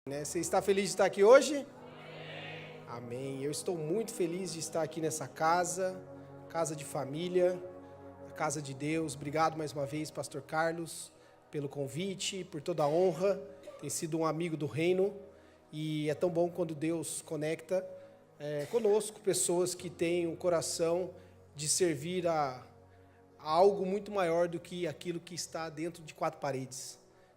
Você está feliz de estar aqui hoje? Amém. Eu estou muito feliz de estar aqui nessa casa de família, a casa de Deus. Obrigado mais uma vez, Pastor Carlos, pelo convite, por toda a honra. Tem sido um amigo do reino e é tão bom quando Deus conecta conosco pessoas que têm um coração de servir a algo muito maior do que aquilo que está dentro de quatro paredes.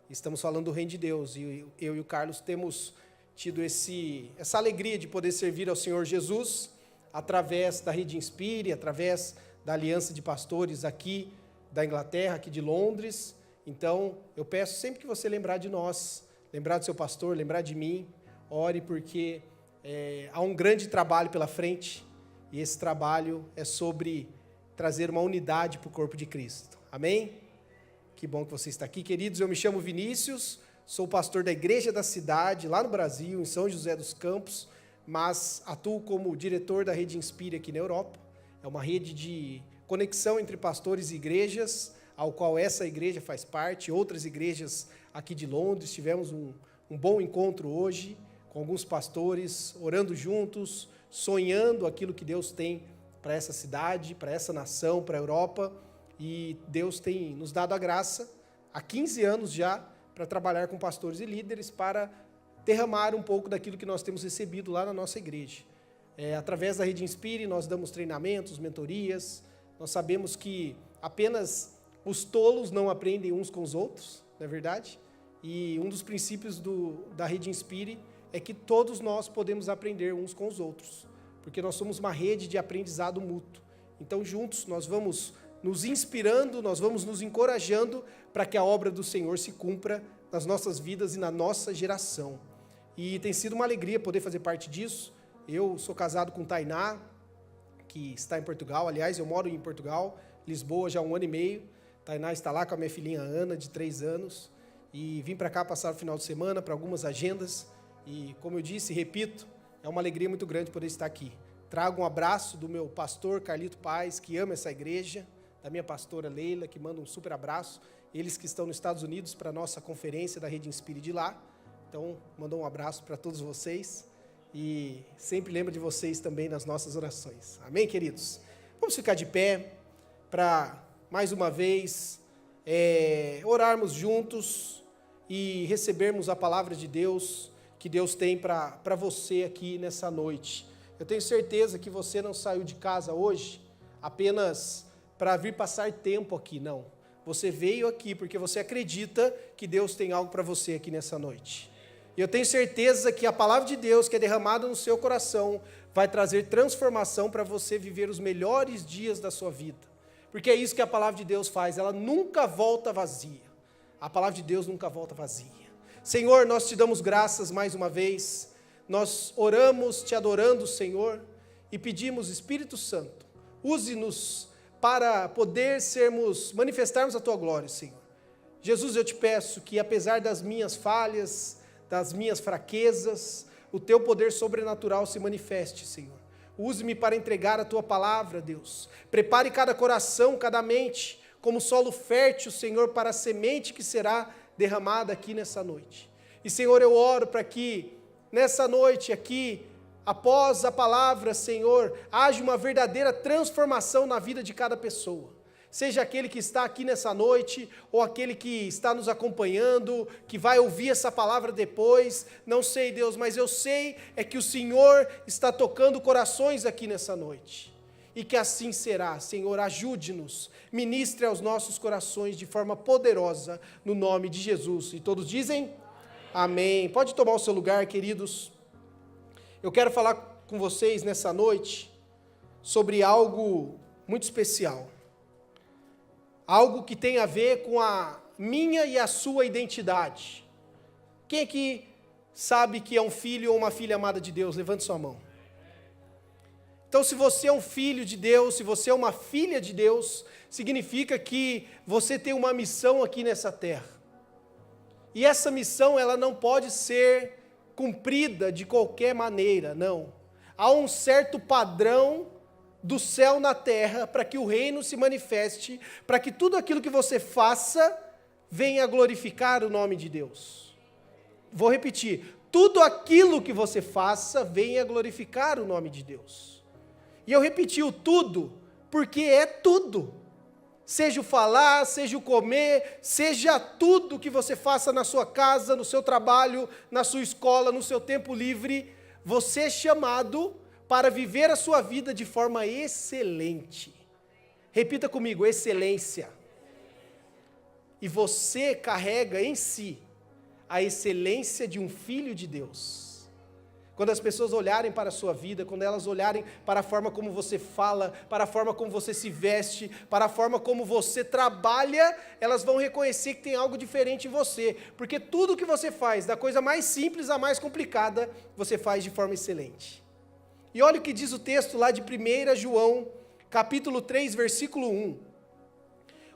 Estamos falando do reino de Deus e eu e o Carlos temos tido essa alegria de poder servir ao Senhor Jesus através da Rede Inspire, através da aliança de pastores aqui da Inglaterra, aqui de Londres. Então, eu peço sempre que você lembrar de nós, lembrar do seu pastor, lembrar de mim, ore porque há um grande trabalho pela frente e esse trabalho é sobre trazer uma unidade para o corpo de Cristo. Amém? Que bom que você está aqui, queridos. Eu me chamo Vinícius, sou pastor da Igreja da Cidade, lá no Brasil, em São José dos Campos, mas atuo como diretor da Rede Inspire aqui na Europa. É uma rede de conexão entre pastores e igrejas, ao qual essa igreja faz parte, outras igrejas aqui de Londres. Tivemos um bom encontro hoje com alguns pastores, orando juntos, sonhando aquilo que Deus tem para essa cidade, para essa nação, para a Europa. E Deus tem nos dado a graça, há 15 anos já, para trabalhar com pastores e líderes, para derramar um pouco daquilo que nós temos recebido lá na nossa igreja. Através da Rede Inspire, nós damos treinamentos, mentorias. Nós sabemos que apenas os tolos não aprendem uns com os outros, não é verdade? E um dos princípios da Rede Inspire é que todos nós podemos aprender uns com os outros, porque nós somos uma rede de aprendizado mútuo. Então, juntos, nós vamos nos inspirando, nós vamos nos encorajando para que a obra do Senhor se cumpra nas nossas vidas e na nossa geração. E tem sido uma alegria poder fazer parte disso. Eu sou casado com Tainá, que está em Portugal. Aliás, eu moro em Portugal, Lisboa, já há 1 ano e meio. Tainá está lá com a minha filhinha Ana, de 3 anos. E vim para cá passar o final de semana para algumas agendas. E, como eu disse, repito, é uma alegria muito grande poder estar aqui. Trago um abraço do meu pastor Carlito Paes, que ama essa igreja, da minha pastora Leila, que manda um super abraço, eles que estão nos Estados Unidos para a nossa conferência da Rede Inspire de lá. Então, mandou um abraço para todos vocês e sempre lembro de vocês também nas nossas orações. Amém, queridos? Vamos ficar de pé para, mais uma vez, orarmos juntos e recebermos a palavra de Deus que Deus tem para você aqui nessa noite. Eu tenho certeza que você não saiu de casa hoje apenas para vir passar tempo aqui, não. Você veio aqui porque você acredita que Deus tem algo para você aqui nessa noite. E eu tenho certeza que a palavra de Deus que é derramada no seu coração vai trazer transformação para você viver os melhores dias da sua vida. Porque é isso que a palavra de Deus faz, ela nunca volta vazia. A palavra de Deus nunca volta vazia. Senhor, nós te damos graças mais uma vez. Nós oramos te adorando, Senhor, e pedimos, Espírito Santo, use-nos para poder manifestarmos a Tua glória, Senhor. Jesus, eu te peço que apesar das minhas falhas, das minhas fraquezas, o Teu poder sobrenatural se manifeste, Senhor. Use-me para entregar a Tua palavra, Deus. Prepare cada coração, cada mente, como solo fértil, Senhor, para a semente que será derramada aqui nessa noite. E, Senhor, eu oro para que nessa noite aqui, após a palavra, Senhor, haja uma verdadeira transformação na vida de cada pessoa. Seja aquele que está aqui nessa noite, ou aquele que está nos acompanhando, que vai ouvir essa palavra depois. Não sei, Deus, mas eu sei que o Senhor está tocando corações aqui nessa noite. E que assim será, Senhor, ajude-nos, ministre aos nossos corações de forma poderosa, no nome de Jesus. E todos dizem? Amém. Pode tomar o seu lugar, queridos. Eu quero falar com vocês nessa noite sobre algo muito especial. Algo que tem a ver com a minha e a sua identidade. Quem aqui sabe que é um filho ou uma filha amada de Deus? Levante sua mão. Então, se você é um filho de Deus, se você é uma filha de Deus, significa que você tem uma missão aqui nessa terra. E essa missão, ela não pode ser cumprida de qualquer maneira, não. Há um certo padrão do céu na terra para que o reino se manifeste, para que tudo aquilo que você faça venha glorificar o nome de Deus. Vou repetir, tudo aquilo que você faça venha glorificar o nome de Deus. E eu repeti o tudo, porque é tudo. Seja o falar, seja o comer, seja tudo que você faça na sua casa, no seu trabalho, na sua escola, no seu tempo livre, você é chamado para viver a sua vida de forma excelente. Repita comigo, excelência. E você carrega em si a excelência de um filho de Deus. Quando as pessoas olharem para a sua vida, quando elas olharem para a forma como você fala, para a forma como você se veste, para a forma como você trabalha, elas vão reconhecer que tem algo diferente em você, porque tudo que você faz, da coisa mais simples à mais complicada, você faz de forma excelente. E olha o que diz o texto lá de 1 João, capítulo 3, versículo 1.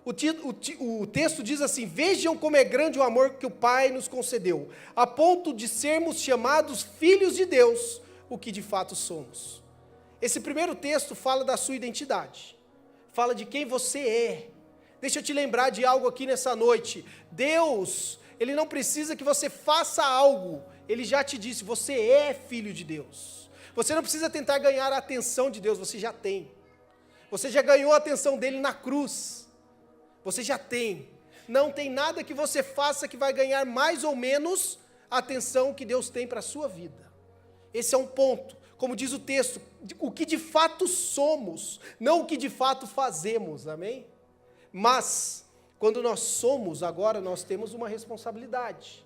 O texto diz assim: vejam como é grande o amor que o Pai nos concedeu, a ponto de sermos chamados filhos de Deus, o que de fato somos. Esse primeiro texto fala da sua identidade, fala de quem você é. Deixa eu te lembrar de algo aqui nessa noite. Deus, Ele não precisa que você faça algo, Ele já te disse, você é filho de Deus. Você não precisa tentar ganhar a atenção de Deus, você já tem. Você já ganhou a atenção dEle na cruz. Você já tem. Não tem nada que você faça que vai ganhar mais ou menos a atenção que Deus tem para a sua vida. Esse é um ponto. Como diz o texto, o que de fato somos, não o que de fato fazemos, amém? Mas, quando nós somos, agora nós temos uma responsabilidade.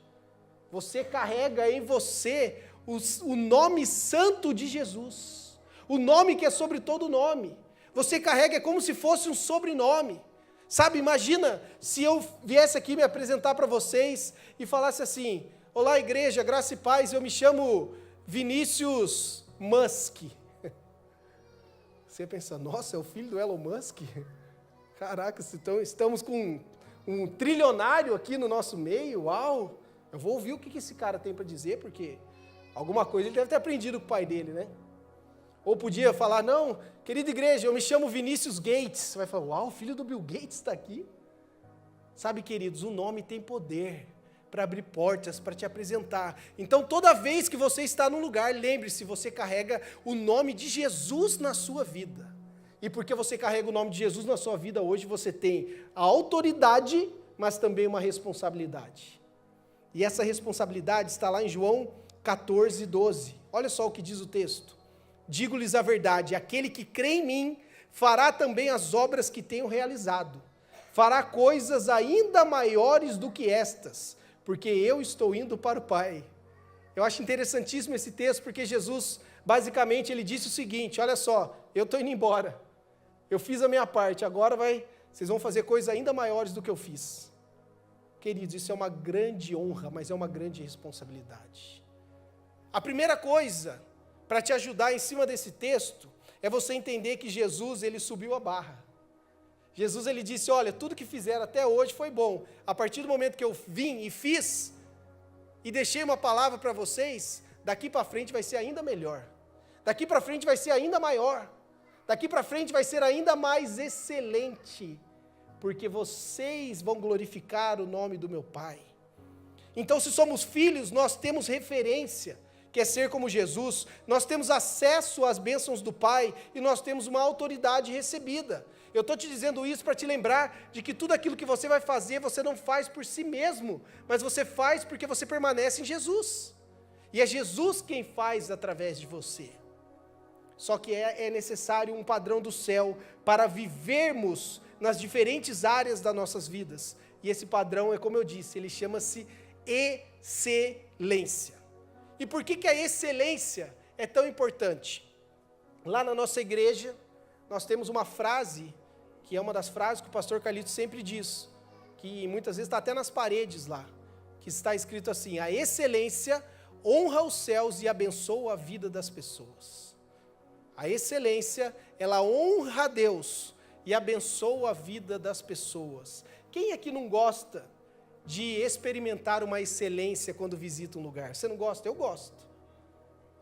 Você carrega em você o nome santo de Jesus. O nome que é sobre todo nome. Você carrega como se fosse um sobrenome. Sabe, imagina se eu viesse aqui me apresentar para vocês e falasse assim: olá igreja, graça e paz, eu me chamo Vinícius Musk. Você pensa, nossa, é o filho do Elon Musk? Caraca, estamos com um trilionário aqui no nosso meio, uau! Eu vou ouvir o que esse cara tem para dizer, porque alguma coisa ele deve ter aprendido com o pai dele, né? Ou podia falar, não, querida igreja, eu me chamo Vinícius Gates. Você vai falar, uau, o filho do Bill Gates está aqui. Sabe, queridos, o nome tem poder para abrir portas, para te apresentar. Então, toda vez que você está num lugar, lembre-se, você carrega o nome de Jesus na sua vida. E porque você carrega o nome de Jesus na sua vida, hoje você tem a autoridade, mas também uma responsabilidade. E essa responsabilidade está lá em João 14, 12. Olha só o que diz o texto. Digo-lhes a verdade, aquele que crê em mim, fará também as obras que tenho realizado. Fará coisas ainda maiores do que estas, porque eu estou indo para o Pai. Eu acho interessantíssimo esse texto, porque Jesus, basicamente, ele disse o seguinte, olha só, eu estou indo embora, eu fiz a minha parte, agora vocês vão fazer coisas ainda maiores do que eu fiz. Queridos, isso é uma grande honra, mas é uma grande responsabilidade. A primeira coisa para te ajudar em cima desse texto, é você entender que Jesus, ele subiu a barra. Jesus, ele disse, olha, tudo que fizeram até hoje foi bom. A partir do momento que eu vim e fiz, e deixei uma palavra para vocês, daqui para frente vai ser ainda melhor. Daqui para frente vai ser ainda maior. Daqui para frente vai ser ainda mais excelente. Porque vocês vão glorificar o nome do meu Pai. Então, se somos filhos, nós temos referência, que é ser como Jesus, nós temos acesso às bênçãos do Pai e nós temos uma autoridade recebida. Eu estou te dizendo isso para te lembrar de que tudo aquilo que você vai fazer, você não faz por si mesmo, mas você faz porque você permanece em Jesus. E é Jesus quem faz através de você. Só que é necessário um padrão do céu para vivermos nas diferentes áreas das nossas vidas. E esse padrão é, como eu disse, ele chama-se excelência. E por que a excelência é tão importante? Lá na nossa igreja, nós temos uma frase, que é uma das frases que o pastor Carlito sempre diz, que muitas vezes está até nas paredes lá, que está escrito assim: a excelência honra os céus e abençoa a vida das pessoas. A excelência, ela honra a Deus e abençoa a vida das pessoas. Quem aqui não gosta de experimentar uma excelência quando visita um lugar? Você não gosta? Eu gosto.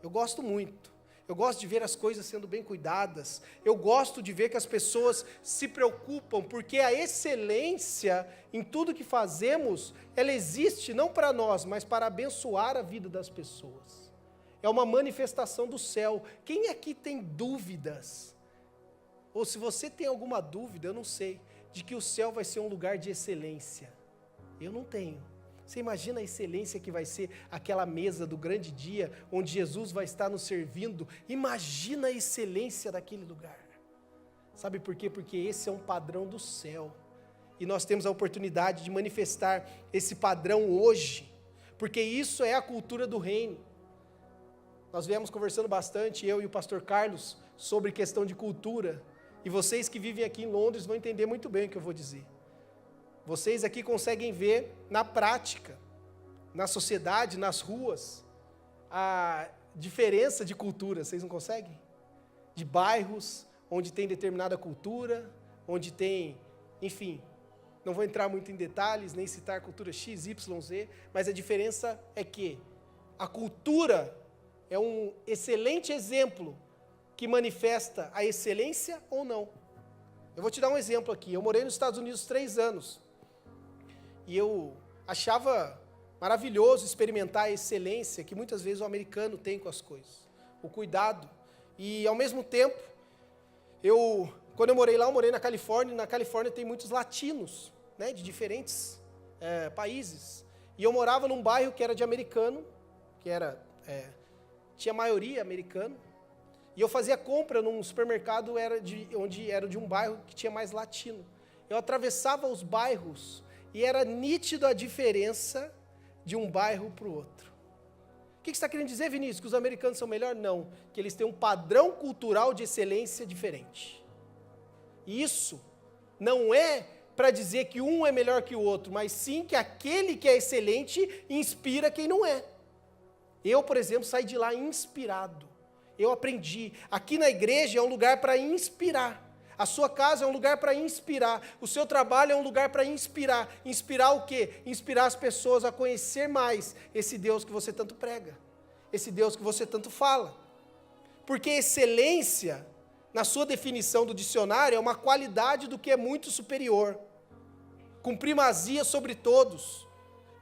Eu gosto muito. Eu gosto de ver as coisas sendo bem cuidadas. Eu gosto de ver que as pessoas se preocupam, porque a excelência em tudo que fazemos, ela existe não para nós, mas para abençoar a vida das pessoas. É uma manifestação do céu. Quem aqui tem dúvidas? Ou se você tem alguma dúvida, eu não sei, de que o céu vai ser um lugar de excelência. Eu não tenho. Você imagina a excelência que vai ser aquela mesa do grande dia, onde Jesus vai estar nos servindo? Imagina a excelência daquele lugar. Sabe por quê? Porque esse é um padrão do céu. E nós temos a oportunidade de manifestar esse padrão hoje, porque isso é a cultura do reino. Nós viemos conversando bastante, eu e o pastor Carlos, sobre questão de cultura, e vocês que vivem aqui em Londres vão entender muito bem o que eu vou dizer. Vocês aqui conseguem ver na prática, na sociedade, nas ruas, a diferença de cultura, vocês não conseguem? De bairros onde tem determinada cultura, onde tem, enfim, não vou entrar muito em detalhes, nem citar cultura X, Y, Z, mas a diferença é que a cultura é um excelente exemplo que manifesta a excelência ou não. Eu vou te dar um exemplo aqui. Eu morei nos Estados Unidos 3 anos. E eu achava maravilhoso experimentar a excelência que muitas vezes o americano tem com as coisas. O cuidado. E ao mesmo tempo, quando eu morei lá, eu morei na Califórnia. E na Califórnia tem muitos latinos, né, de diferentes países. E eu morava num bairro que era de americano, que tinha maioria americano. E eu fazia compra num supermercado onde era de um bairro que tinha mais latino. Eu atravessava os bairros e era nítido a diferença de um bairro para o outro. O que você está querendo dizer, Vinícius? Que os americanos são melhores? Não, que eles têm um padrão cultural de excelência diferente. E isso não é para dizer que um é melhor que o outro, mas sim que aquele que é excelente inspira quem não é. Eu, por exemplo, saí de lá inspirado. Eu aprendi. Aqui na igreja é um lugar para inspirar. A sua casa é um lugar para inspirar. O seu trabalho é um lugar para inspirar. Inspirar o quê? Inspirar as pessoas a conhecer mais esse Deus que você tanto prega. Esse Deus que você tanto fala. Porque excelência, na sua definição do dicionário, é uma qualidade do que é muito superior. Com primazia sobre todos.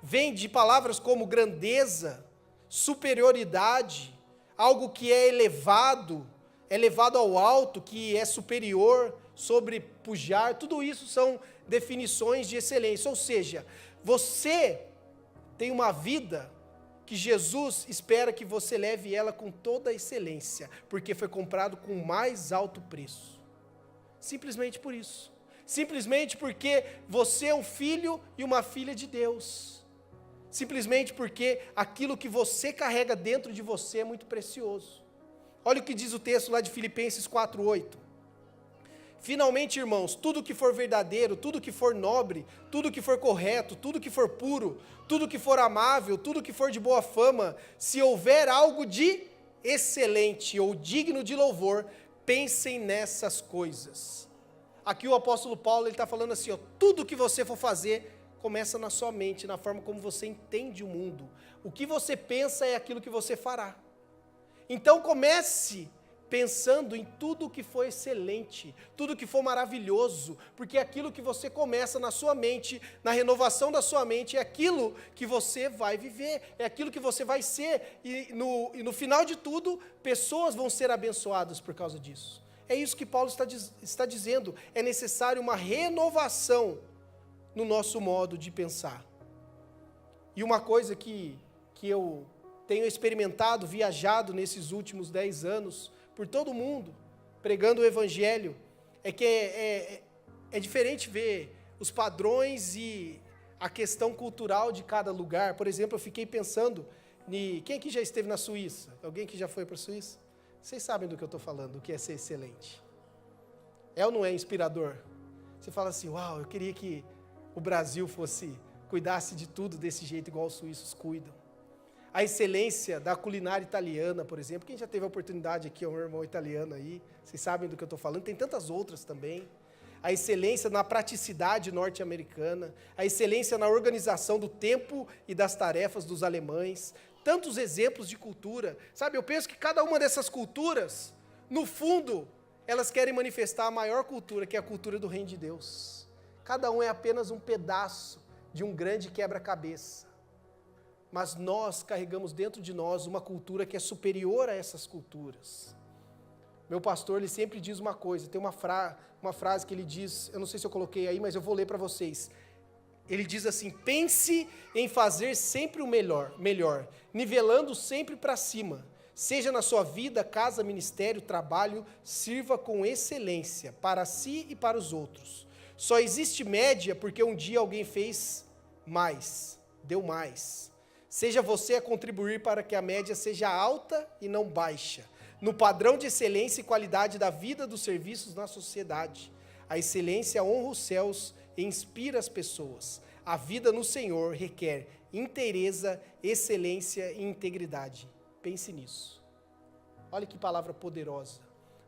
Vem de palavras como grandeza, superioridade, algo que é elevado ao alto, que é superior, sobrepujar, tudo isso são definições de excelência. Ou seja, você tem uma vida que Jesus espera que você leve ela com toda a excelência, porque foi comprado com o mais alto preço. Simplesmente por isso. Simplesmente porque você é um filho e uma filha de Deus. Simplesmente porque aquilo que você carrega dentro de você é muito precioso. Olha o que diz o texto lá de Filipenses 4:8. Finalmente, irmãos, tudo que for verdadeiro, tudo que for nobre, tudo que for correto, tudo que for puro, tudo que for amável, tudo que for de boa fama, se houver algo de excelente ou digno de louvor, pensem nessas coisas. Aqui o apóstolo Paulo está falando assim, tudo que você for fazer, começa na sua mente, na forma como você entende o mundo. O que você pensa é aquilo que você fará. Então comece pensando em tudo que for excelente, tudo que for maravilhoso, porque aquilo que você começa na sua mente, na renovação da sua mente, é aquilo que você vai viver, é aquilo que você vai ser, e no final de tudo, pessoas vão ser abençoadas por causa disso. É isso que Paulo está dizendo, é necessário uma renovação no nosso modo de pensar. E uma coisa que eu tenho experimentado, viajado nesses últimos 10 anos, por todo mundo, pregando o Evangelho, é que é diferente ver os padrões e a questão cultural de cada lugar. Por exemplo, eu fiquei pensando, quem aqui já esteve na Suíça? Alguém que já foi para a Suíça? Vocês sabem do que eu estou falando, o que é ser excelente. É ou não é inspirador? Você fala assim, uau, eu queria que o Brasil cuidasse de tudo desse jeito, igual os suíços cuidam. A excelência da culinária italiana, por exemplo. Quem já teve a oportunidade aqui, é um irmão italiano aí, vocês sabem do que eu estou falando, tem tantas outras também. A excelência na praticidade norte-americana, a excelência na organização do tempo e das tarefas dos alemães. tantos exemplos de cultura, sabe? Eu penso que cada uma dessas culturas, no fundo, elas querem manifestar a maior cultura, que é a cultura do reino de Deus. Cada um é apenas um pedaço de um grande quebra-cabeça. Mas nós carregamos dentro de nós uma cultura que é superior a essas culturas. Meu pastor, ele sempre diz uma coisa, tem uma frase que ele diz, eu não sei se eu coloquei aí, mas eu vou ler para vocês. Ele diz assim: pense em fazer sempre o melhor, nivelando sempre para cima. Seja na sua vida, casa, ministério, trabalho, sirva com excelência para si e para os outros. Só existe média porque um dia alguém fez mais, deu mais. Seja você a contribuir para que a média seja alta e não baixa, no padrão de excelência e qualidade da vida dos serviços na sociedade. A excelência honra os céus e inspira as pessoas. A vida no Senhor requer inteireza, excelência e integridade. Pense nisso. Olha que palavra poderosa.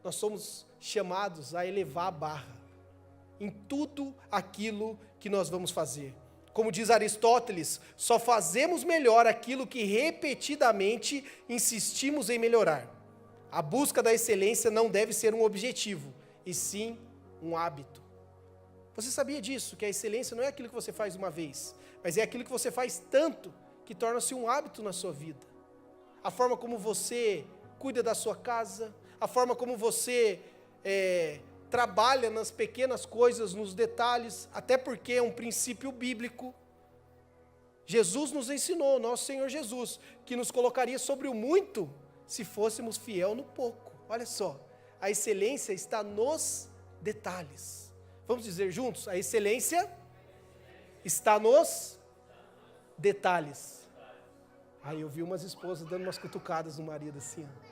Nós somos chamados a elevar a barra em tudo aquilo que nós vamos fazer. Como diz Aristóteles, só fazemos melhor aquilo que repetidamente insistimos em melhorar. A busca da excelência não deve ser um objetivo, e sim um hábito. Você sabia disso? Que a excelência não é aquilo que você faz uma vez, mas é aquilo que você faz tanto que torna-se um hábito na sua vida. A forma como você cuida da sua casa, a forma como você trabalha nas pequenas coisas, nos detalhes, até porque é um princípio bíblico. Jesus nos ensinou, nosso Senhor Jesus, que nos colocaria sobre o muito se fôssemos fiel no pouco. Olha só, a excelência está nos detalhes. Vamos dizer juntos? A excelência está nos detalhes. Aí eu vi umas esposas dando umas cutucadas no marido assim. Ó.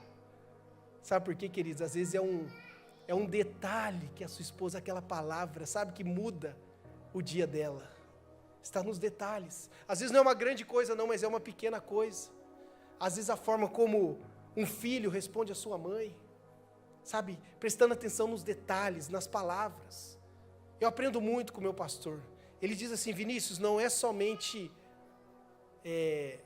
Sabe por quê, queridos? Às vezes é um detalhe que a sua esposa, aquela palavra, sabe, que muda o dia dela. Está nos detalhes. Às vezes não é uma grande coisa não, mas é uma pequena coisa. Às vezes a forma como um filho responde à sua mãe, sabe, prestando atenção nos detalhes, nas palavras. Eu aprendo muito com o meu pastor. Ele diz assim: Vinícius, não é somente,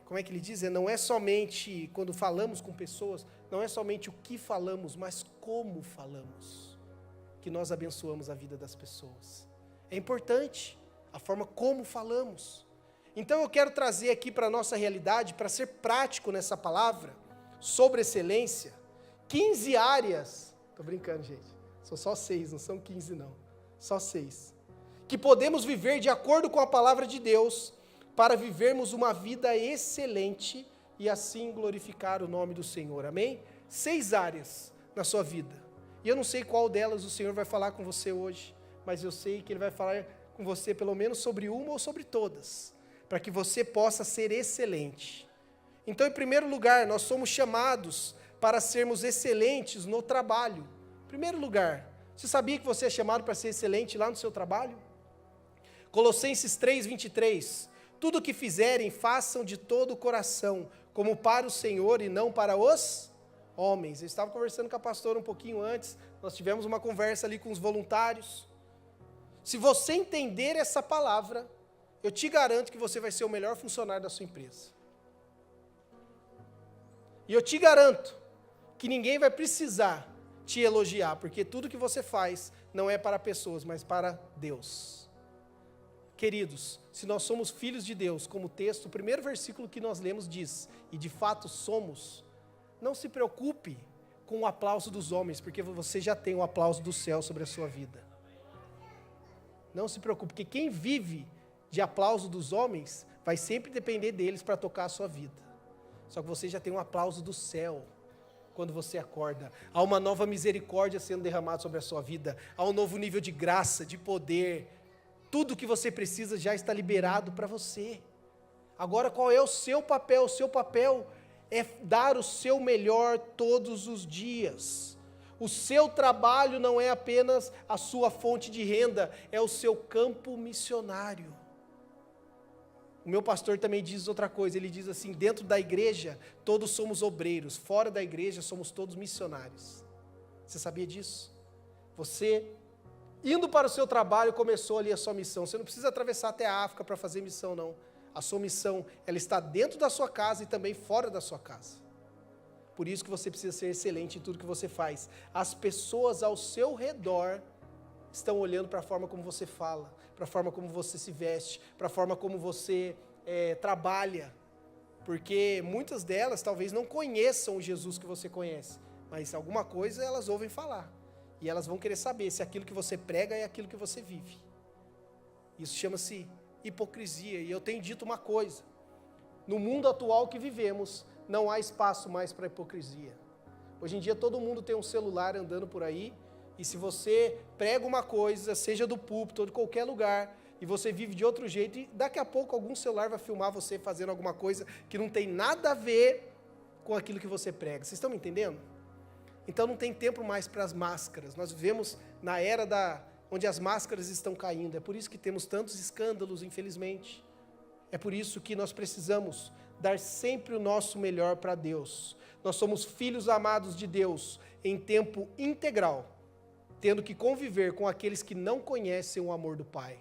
como é que ele diz? Não é somente quando falamos com pessoas, não é somente o que falamos, mas como falamos, que nós abençoamos a vida das pessoas. É importante a forma como falamos. Então eu quero trazer aqui para a nossa realidade, para ser prático nessa palavra, sobre excelência, 15 áreas, estou brincando, gente, são só 6, não são 15 não, só 6, que podemos viver de acordo com a palavra de Deus, para vivermos uma vida excelente e assim glorificar o nome do Senhor, amém? 6 áreas na sua vida, e eu não sei qual delas o Senhor vai falar com você hoje, mas eu sei que Ele vai falar com você pelo menos sobre uma ou sobre todas, para que você possa ser excelente. Então, em primeiro lugar, nós somos chamados para sermos excelentes no trabalho. Em primeiro lugar, você sabia que você é chamado para ser excelente lá no seu trabalho? Colossenses 3:23, tudo o que fizerem, façam de todo o coração, como para o Senhor e não para os homens. Eu estava conversando com a pastora um pouquinho antes, nós tivemos uma conversa ali com os voluntários. Se você entender essa palavra, eu te garanto que você vai ser o melhor funcionário da sua empresa. E eu te garanto que ninguém vai precisar te elogiar, porque tudo que você faz não é para pessoas, mas para Deus. Queridos, se nós somos filhos de Deus, como o texto, o primeiro versículo que nós lemos diz, e de fato somos, não se preocupe com o aplauso dos homens, porque você já tem o aplauso do céu sobre a sua vida. Não se preocupe, porque quem vive de aplauso dos homens, vai sempre depender deles para tocar a sua vida. Só que você já tem um aplauso do céu, quando você acorda. Há uma nova misericórdia sendo derramada sobre a sua vida, há um novo nível de graça, de poder. Tudo que você precisa já está liberado para você. Agora, qual é o seu papel? O seu papel é dar o seu melhor todos os dias. O seu trabalho não é apenas a sua fonte de renda, é o seu campo missionário. O meu pastor também diz outra coisa, ele diz assim, dentro da igreja, todos somos obreiros, fora da igreja, somos todos missionários. Você sabia disso? Você, indo para o seu trabalho, começou ali a sua missão. Você não precisa atravessar até a África para fazer missão, não. A sua missão, ela está dentro da sua casa e também fora da sua casa. Por isso que você precisa ser excelente em tudo que você faz. As pessoas ao seu redor estão olhando para a forma como você fala, para a forma como você se veste, para a forma como você trabalha. Porque muitas delas talvez não conheçam o Jesus que você conhece, mas alguma coisa elas ouvem falar. E elas vão querer saber se aquilo que você prega é aquilo que você vive. Isso chama-se hipocrisia. E eu tenho dito uma coisa: no mundo atual que vivemos, não há espaço mais para hipocrisia. Hoje em dia todo mundo tem um celular andando por aí, e se você prega uma coisa, seja do púlpito ou de qualquer lugar, e você vive de outro jeito, e daqui a pouco algum celular vai filmar você fazendo alguma coisa que não tem nada a ver com aquilo que você prega. Vocês estão me entendendo? Então não tem tempo mais para as máscaras. Nós vivemos na era onde as máscaras estão caindo. É por isso que temos tantos escândalos, infelizmente. É por isso que nós precisamos dar sempre o nosso melhor para Deus. Nós somos filhos amados de Deus em tempo integral, tendo que conviver com aqueles que não conhecem o amor do Pai.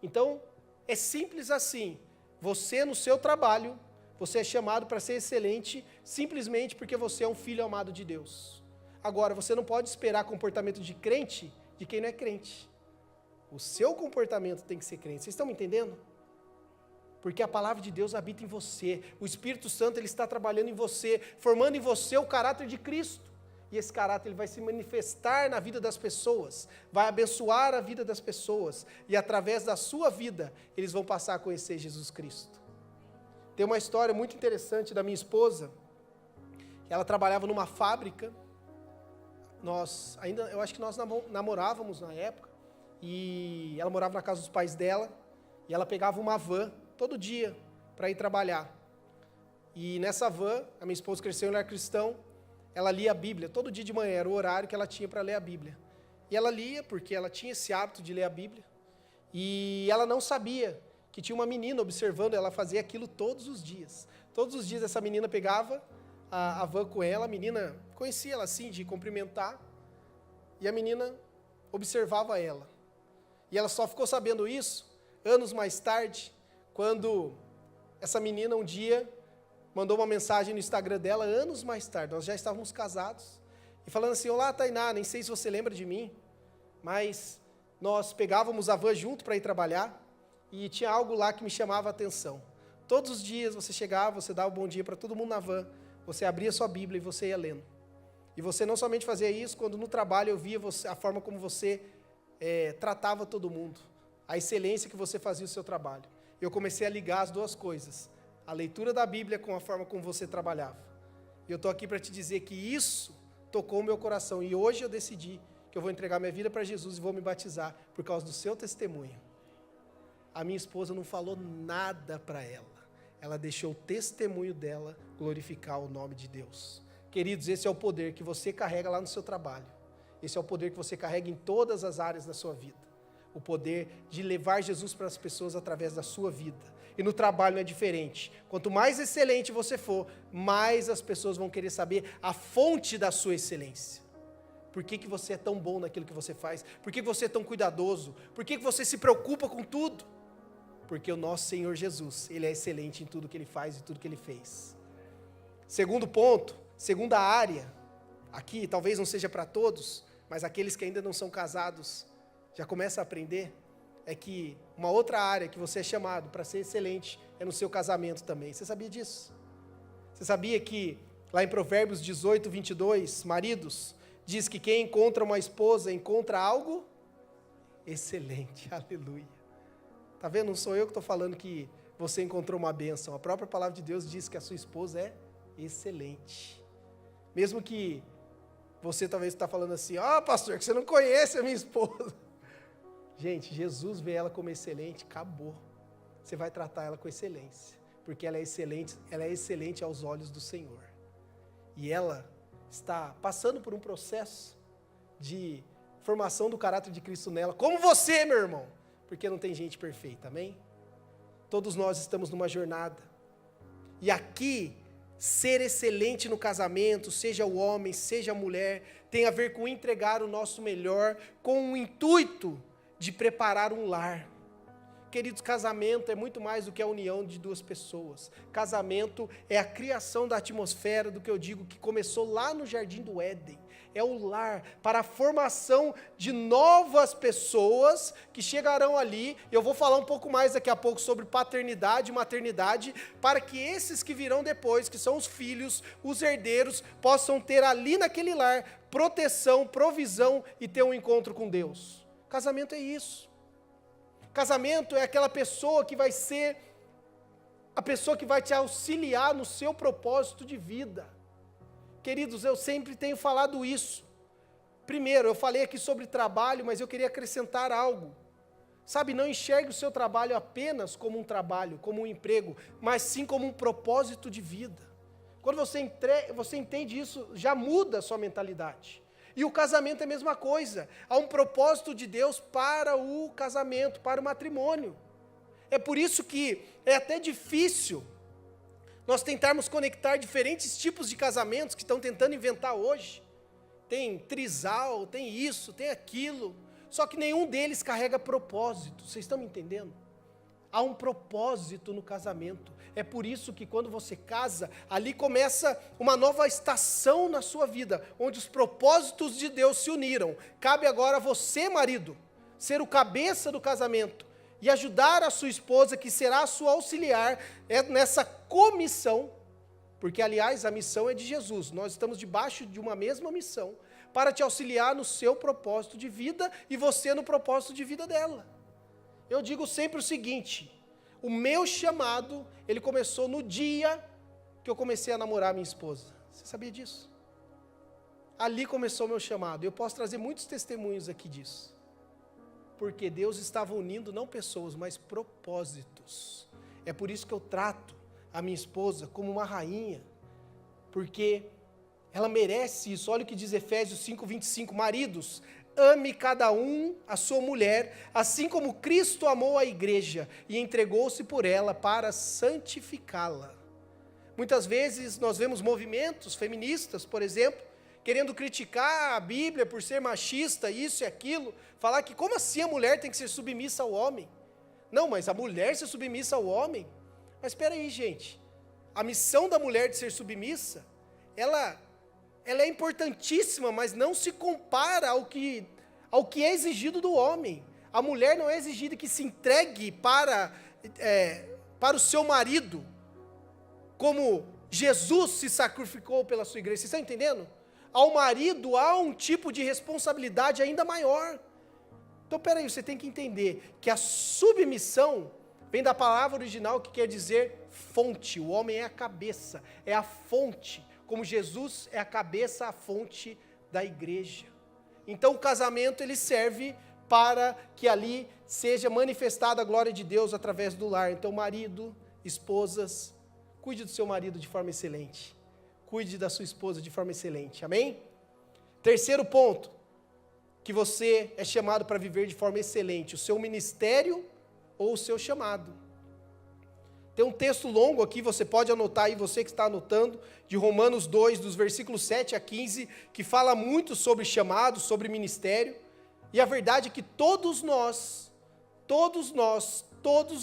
Então, é simples assim. Você, no seu trabalho, você é chamado para ser excelente simplesmente porque você é um filho amado de Deus. Agora, você não pode esperar comportamento de crente de quem não é crente. O seu comportamento tem que ser crente. Vocês estão me entendendo? Porque a palavra de Deus habita em você. O Espírito Santo ele está trabalhando em você, formando em você o caráter de Cristo. E esse caráter ele vai se manifestar na vida das pessoas, vai abençoar a vida das pessoas. E através da sua vida, eles vão passar a conhecer Jesus Cristo. Tem uma história muito interessante da minha esposa. Ela trabalhava numa fábrica. Eu acho que nós namorávamos na época. E ela morava na casa dos pais dela. E ela pegava uma van todo dia para ir trabalhar. E nessa van, a minha esposa cresceu em lar cristão, ela lia a Bíblia, todo dia de manhã, era o horário que ela tinha para ler a Bíblia. E ela lia, porque ela tinha esse hábito de ler a Bíblia, e ela não sabia que tinha uma menina observando ela fazer aquilo todos os dias. Todos os dias essa menina pegava a van com ela, a menina conhecia ela assim, de cumprimentar, e a menina observava ela. E ela só ficou sabendo isso anos mais tarde, quando essa menina um dia mandou uma mensagem no Instagram dela, anos mais tarde, nós já estávamos casados, e falando assim: olá Tainá, nem sei se você lembra de mim, mas nós pegávamos a van junto para ir trabalhar, e tinha algo lá que me chamava a atenção. Todos os dias você chegava, você dava um bom dia para todo mundo na van, você abria sua Bíblia e você ia lendo. E você não somente fazia isso, quando no trabalho eu via a forma como você tratava todo mundo, a excelência que você fazia o seu trabalho. Eu comecei a ligar as duas coisas, a leitura da Bíblia com a forma como você trabalhava. E eu estou aqui para te dizer que isso tocou o meu coração. E hoje eu decidi que eu vou entregar minha vida para Jesus e vou me batizar por causa do seu testemunho. A minha esposa não falou nada para ela. Ela deixou o testemunho dela glorificar o nome de Deus. Queridos, esse é o poder que você carrega lá no seu trabalho. Esse é o poder que você carrega em todas as áreas da sua vida. O poder de levar Jesus para as pessoas através da sua vida. E no trabalho não é diferente. Quanto mais excelente você for, mais as pessoas vão querer saber a fonte da sua excelência. Por que você é tão bom naquilo que você faz? Por que você é tão cuidadoso? Por que você se preocupa com tudo? Porque o nosso Senhor Jesus, Ele é excelente em tudo que Ele faz e tudo que Ele fez. Segundo ponto, segunda área, aqui talvez não seja para todos, mas aqueles que ainda não são casados, já começam a aprender, é que uma outra área que você é chamado para ser excelente é no seu casamento também. Você sabia disso? Você sabia que lá em Provérbios 18, 22, maridos, diz que quem encontra uma esposa encontra algo excelente, aleluia. Está vendo? Não sou eu que estou falando que você encontrou uma bênção. A própria palavra de Deus diz que a sua esposa é excelente. Mesmo que você talvez está falando assim: pastor, que você não conhece a minha esposa. Gente, Jesus vê ela como excelente, acabou. Você vai tratar ela com excelência, porque ela é excelente aos olhos do Senhor. E ela está passando por um processo de formação do caráter de Cristo nela, como você, meu irmão, porque não tem gente perfeita, amém? Todos nós estamos numa jornada. E aqui, ser excelente no casamento, seja o homem, seja a mulher, tem a ver com entregar o nosso melhor, com o intuito de preparar um lar. queridos, casamento é muito mais do que a união de duas pessoas. Casamento é a criação da atmosfera do que eu digo que começou lá no Jardim do Éden. É o lar para a formação de novas pessoas que chegarão ali. Eu vou falar um pouco mais daqui a pouco sobre paternidade e maternidade, para que esses que virão depois, que são os filhos, os herdeiros, possam ter ali naquele lar proteção, provisão e ter um encontro com Deus. Casamento é isso. Casamento é aquela pessoa que vai ser a pessoa que vai te auxiliar no seu propósito de vida. Queridos, eu sempre tenho falado isso. Primeiro, eu falei aqui sobre trabalho, mas eu queria acrescentar algo. Sabe, não enxergue o seu trabalho apenas como um trabalho, como um emprego, mas sim como um propósito de vida. Quando você entende isso, já muda a sua mentalidade. E o casamento é a mesma coisa. Há um propósito de Deus para o casamento, para o matrimônio. É por isso que é até difícil nós tentarmos conectar diferentes tipos de casamentos que estão tentando inventar hoje. Tem trisal, tem isso, tem aquilo. Só que nenhum deles carrega propósito. Vocês estão me entendendo? Há um propósito no casamento. É por isso que quando você casa, ali começa uma nova estação na sua vida, onde os propósitos de Deus se uniram. Cabe agora a você, marido, ser o cabeça do casamento e ajudar a sua esposa, que será a sua auxiliar, nessa comissão, porque, aliás, a missão é de Jesus. Nós estamos debaixo de uma mesma missão, para te auxiliar no seu propósito de vida e você no propósito de vida dela. Eu digo sempre o seguinte: o meu chamado, ele começou no dia que eu comecei a namorar minha esposa. Você sabia disso? Ali começou o meu chamado. Eu posso trazer muitos testemunhos aqui disso. Porque Deus estava unindo não pessoas, mas propósitos. É por isso que eu trato a minha esposa como uma rainha, porque ela merece isso. Olha o que diz Efésios 5:25, maridos, ame cada um a sua mulher, assim como Cristo amou a igreja e entregou-se por ela para santificá-la. Muitas vezes nós vemos movimentos feministas, por exemplo, querendo criticar a Bíblia por ser machista, isso e aquilo, falar que como assim a mulher tem que ser submissa ao homem? Não, mas a mulher ser submissa ao homem? Mas espera aí, gente, a missão da mulher de ser submissa, ela é importantíssima, mas não se compara ao que é exigido do homem. A mulher não é exigida que se entregue para o seu marido, como Jesus se sacrificou pela sua igreja. Vocês estão entendendo? Ao marido há um tipo de responsabilidade ainda maior. Então, peraí, você tem que entender que a submissão vem da palavra original que quer dizer fonte. O homem é a cabeça, é a fonte, como Jesus é a cabeça, a fonte da igreja. Então, o casamento, ele serve para que ali seja manifestada a glória de Deus através do lar. Então, marido, esposas, cuide do seu marido de forma excelente. Cuide da sua esposa de forma excelente, amém? Terceiro ponto, que você é chamado para viver de forma excelente, o seu ministério ou o seu chamado. Tem um texto longo aqui, você pode anotar aí, você que está anotando, de Romanos 2, dos versículos 7 a 15, que fala muito sobre chamado, sobre ministério, e a verdade é que todos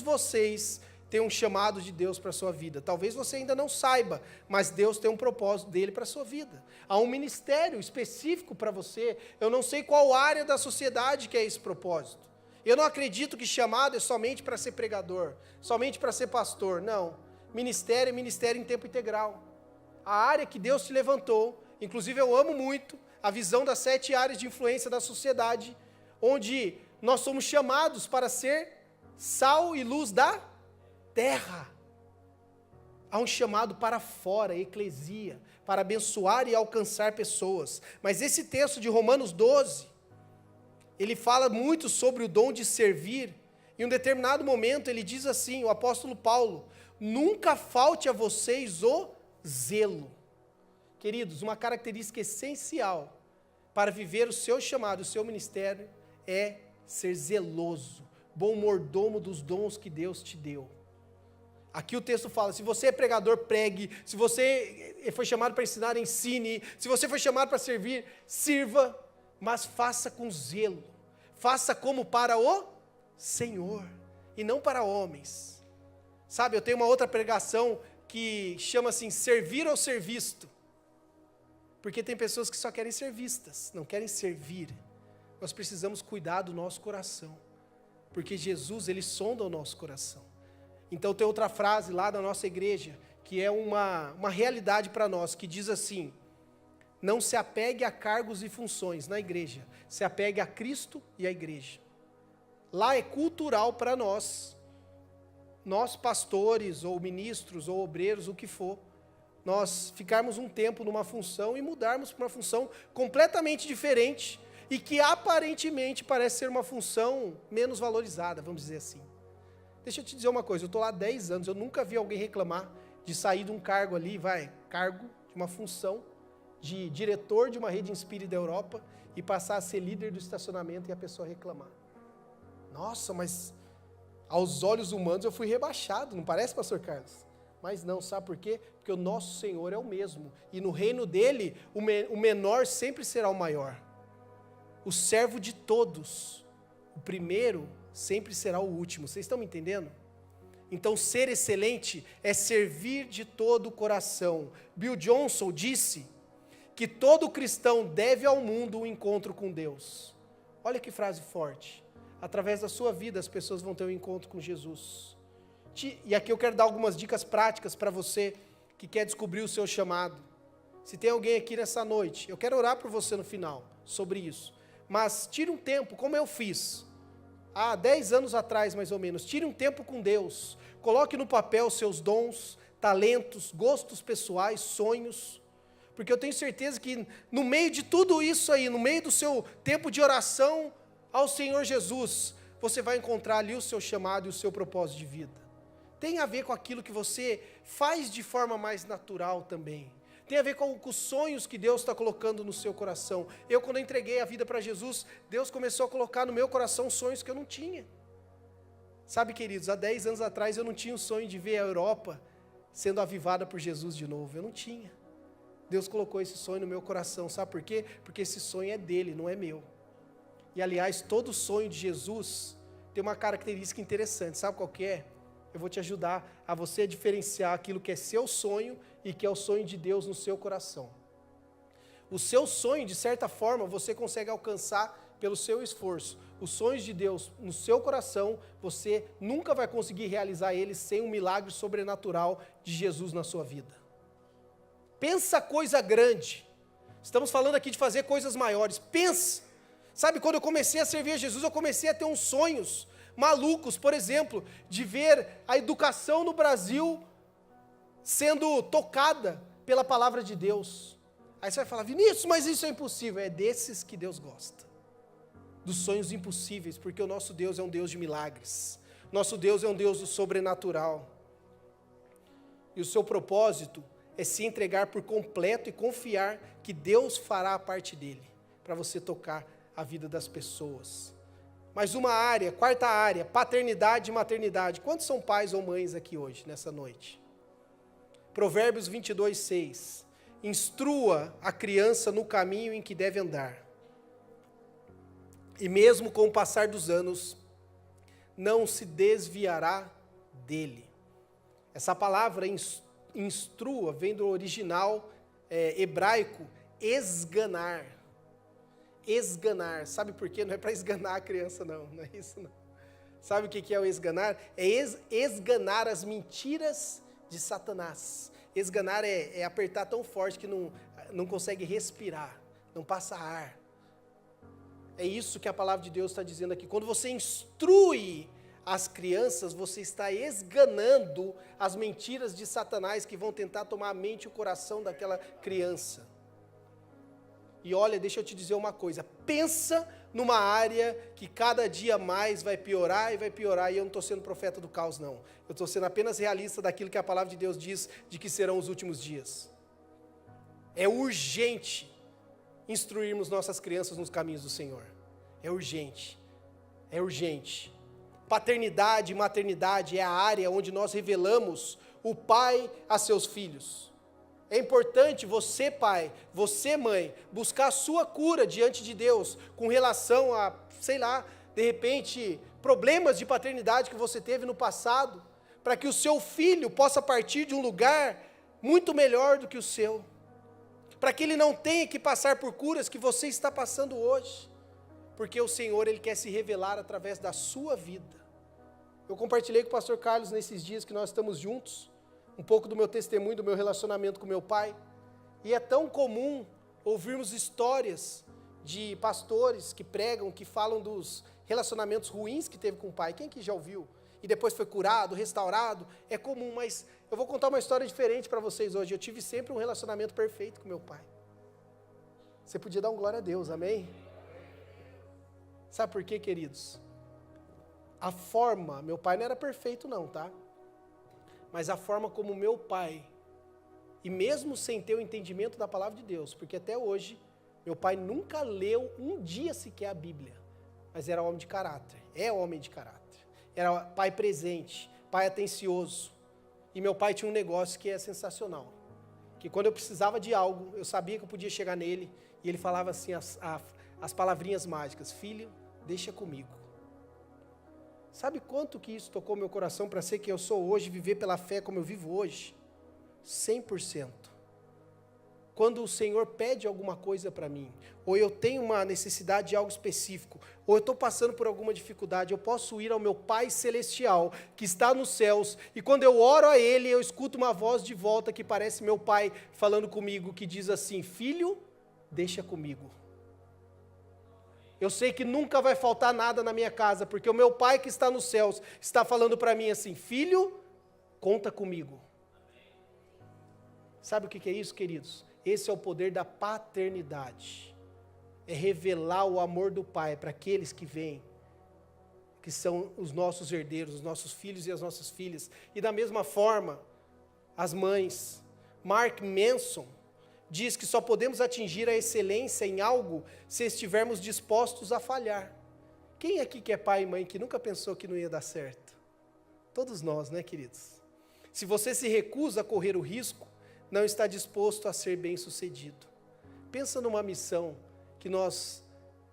vocês tem um chamado de Deus para a sua vida. Talvez você ainda não saiba, mas Deus tem um propósito dele para a sua vida. Há um ministério específico para você. Eu não sei qual área da sociedade que é esse propósito. Eu não acredito que chamado é somente para ser pregador, somente para ser pastor. Não. Ministério é ministério em tempo integral. A área que Deus te levantou, inclusive eu amo muito a visão das 7 áreas de influência da sociedade, onde nós somos chamados para ser sal e luz da terra. Há um chamado para fora, eclesia, para abençoar e alcançar pessoas. Mas esse texto de Romanos 12, ele fala muito sobre o dom de servir. Em um determinado momento ele diz assim, o apóstolo Paulo: nunca falte a vocês o zelo. Queridos, uma característica essencial para viver o seu chamado, o seu ministério, é ser zeloso, bom mordomo dos dons que Deus te deu. Aqui o texto fala, se você é pregador, pregue, se você foi chamado para ensinar, ensine, se você foi chamado para servir, sirva, mas faça com zelo, faça como para o Senhor. e não para homens. Sabe, eu tenho uma outra pregação que chama assim, servir ou ser visto. Porque tem pessoas que só querem ser vistas, não querem servir. Nós precisamos cuidar do nosso coração, porque Jesus, Ele sonda o nosso coração. Então tem outra frase lá da nossa igreja, que é uma realidade para nós, que diz assim: não se apegue a cargos e funções na igreja, se apegue a Cristo e a igreja. Lá é cultural para nós pastores, ou ministros, ou obreiros, o que for, nós ficarmos um tempo numa função e mudarmos para uma função completamente diferente, e que aparentemente parece ser uma função menos valorizada, vamos dizer assim. Deixa eu te dizer uma coisa, eu estou lá há 10 anos, eu nunca vi alguém reclamar de sair de um cargo ali, cargo de uma função de diretor de uma rede Inspire da Europa e passar a ser líder do estacionamento e a pessoa reclamar. Nossa, mas aos olhos humanos eu fui rebaixado, não parece, pastor Carlos? Mas não, sabe por quê? Porque o nosso Senhor é o mesmo, e no reino dele, o menor sempre será o maior. O servo de todos, o primeiro sempre será o último. Vocês estão me entendendo? Então, ser excelente é servir de todo o coração. Bill Johnson disse que todo cristão deve ao mundo um encontro com Deus. Olha que frase forte. Através da sua vida, as pessoas vão ter um encontro com Jesus. E aqui eu quero dar algumas dicas práticas para você que quer descobrir o seu chamado. Se tem alguém aqui nessa noite, eu quero orar por você no final sobre isso. Mas tire um tempo, como eu fiz há 10 anos atrás, mais ou menos. Tire um tempo com Deus. Coloque no papel seus dons, talentos, gostos pessoais, sonhos. Porque eu tenho certeza que no meio de tudo isso aí, no meio do seu tempo de oração ao Senhor Jesus, você vai encontrar ali o seu chamado e o seu propósito de vida. Tem a ver com aquilo que você faz de forma mais natural também. Tem a ver com os sonhos que Deus está colocando no seu coração. Eu, quando entreguei a vida para Jesus, Deus começou a colocar no meu coração sonhos que eu não tinha. Sabe, queridos, há 10 anos atrás eu não tinha o sonho de ver a Europa sendo avivada por Jesus de novo. Eu não tinha. Deus colocou esse sonho no meu coração. Sabe por quê? Porque esse sonho é dele, não é meu. E, aliás, todo sonho de Jesus tem uma característica interessante. Sabe qual que é? Eu vou te ajudar a você diferenciar aquilo que é seu sonho e que é o sonho de Deus no seu coração. O seu sonho, de certa forma, você consegue alcançar pelo seu esforço. Os sonhos de Deus no seu coração, você nunca vai conseguir realizar eles sem um milagre sobrenatural de Jesus na sua vida. Pensa coisa grande. Estamos falando aqui de fazer coisas maiores. Pensa. Sabe, quando eu comecei a servir a Jesus, eu comecei a ter uns sonhos malucos, por exemplo, de ver a educação no Brasil sendo tocada pela palavra de Deus. Aí você vai falar: Vinícius, mas isso é impossível. É desses que Deus gosta, dos sonhos impossíveis, porque o nosso Deus é um Deus de milagres, nosso Deus é um Deus do sobrenatural, e o seu propósito é se entregar por completo e confiar que Deus fará a parte dele, para você tocar a vida das pessoas. Mais uma área, quarta área, paternidade e maternidade. Quantos são pais ou mães aqui hoje, nessa noite? Provérbios 22:6. Instrua a criança no caminho em que deve andar, e mesmo com o passar dos anos, não se desviará dele. Essa palavra instrua vem do original hebraico, esganar. Esganar, sabe por quê? Não é para esganar a criança, não é isso não. Sabe o que é o esganar? É esganar as mentiras de Satanás. Esganar é apertar tão forte que não consegue respirar, não passa ar. É isso que a palavra de Deus está dizendo aqui. Quando você instrui as crianças, você está esganando as mentiras de Satanás que vão tentar tomar a mente e o coração daquela criança. E olha, deixa eu te dizer uma coisa, pensa numa área que cada dia mais vai piorar, e eu não estou sendo profeta do caos não, eu estou sendo apenas realista daquilo que a palavra de Deus diz, de que serão os últimos dias. É urgente instruirmos nossas crianças nos caminhos do Senhor, é urgente. Paternidade e maternidade é a área onde nós revelamos o pai a seus filhos. É importante você, pai, você, mãe, buscar a sua cura diante de Deus com relação a, sei lá, de repente, problemas de paternidade que você teve no passado, para que o seu filho possa partir de um lugar muito melhor do que o seu, para que ele não tenha que passar por curas que você está passando hoje, porque o Senhor, Ele quer se revelar através da sua vida. Eu compartilhei com o pastor Carlos nesses dias que nós estamos juntos, um pouco do meu testemunho, do meu relacionamento com meu pai, e é tão comum ouvirmos histórias de pastores que pregam, que falam dos relacionamentos ruins que teve com o pai. Quem que já ouviu? E depois foi curado, restaurado, é comum, mas eu vou contar uma história diferente para vocês hoje. Eu tive sempre um relacionamento perfeito com meu pai. Você podia dar um glória a Deus, amém? Sabe por quê, queridos? A forma, meu pai não era perfeito não, tá? Mas a forma como meu pai, e mesmo sem ter o entendimento da palavra de Deus, porque até hoje, meu pai nunca leu um dia sequer a Bíblia, mas era homem de caráter, é homem de caráter. Era pai presente, pai atencioso. E meu pai tinha um negócio que é sensacional. Que quando eu precisava de algo, eu sabia que eu podia chegar nele, e ele falava assim, as palavrinhas mágicas: filho, deixa comigo. Sabe quanto que isso tocou meu coração para ser quem eu sou hoje, viver pela fé como eu vivo hoje? 100%. Quando o Senhor pede alguma coisa para mim, ou eu tenho uma necessidade de algo específico, ou eu estou passando por alguma dificuldade, eu posso ir ao meu Pai Celestial, que está nos céus, e quando eu oro a Ele, eu escuto uma voz de volta que parece meu Pai falando comigo, que diz assim: filho, deixa comigo. Eu sei que nunca vai faltar nada na minha casa, porque o meu Pai que está nos céus está falando para mim assim: filho, conta comigo. Sabe o que é isso, queridos? Esse é o poder da paternidade. É revelar o amor do Pai para aqueles que vêm, que são os nossos herdeiros, os nossos filhos e as nossas filhas. E da mesma forma, as mães. Mark Manson diz que só podemos atingir a excelência em algo se estivermos dispostos a falhar. Quem aqui que é pai e mãe que nunca pensou que não ia dar certo? Todos nós, né, queridos? Se você se recusa a correr o risco, não está disposto a ser bem-sucedido. Pensa numa missão que nós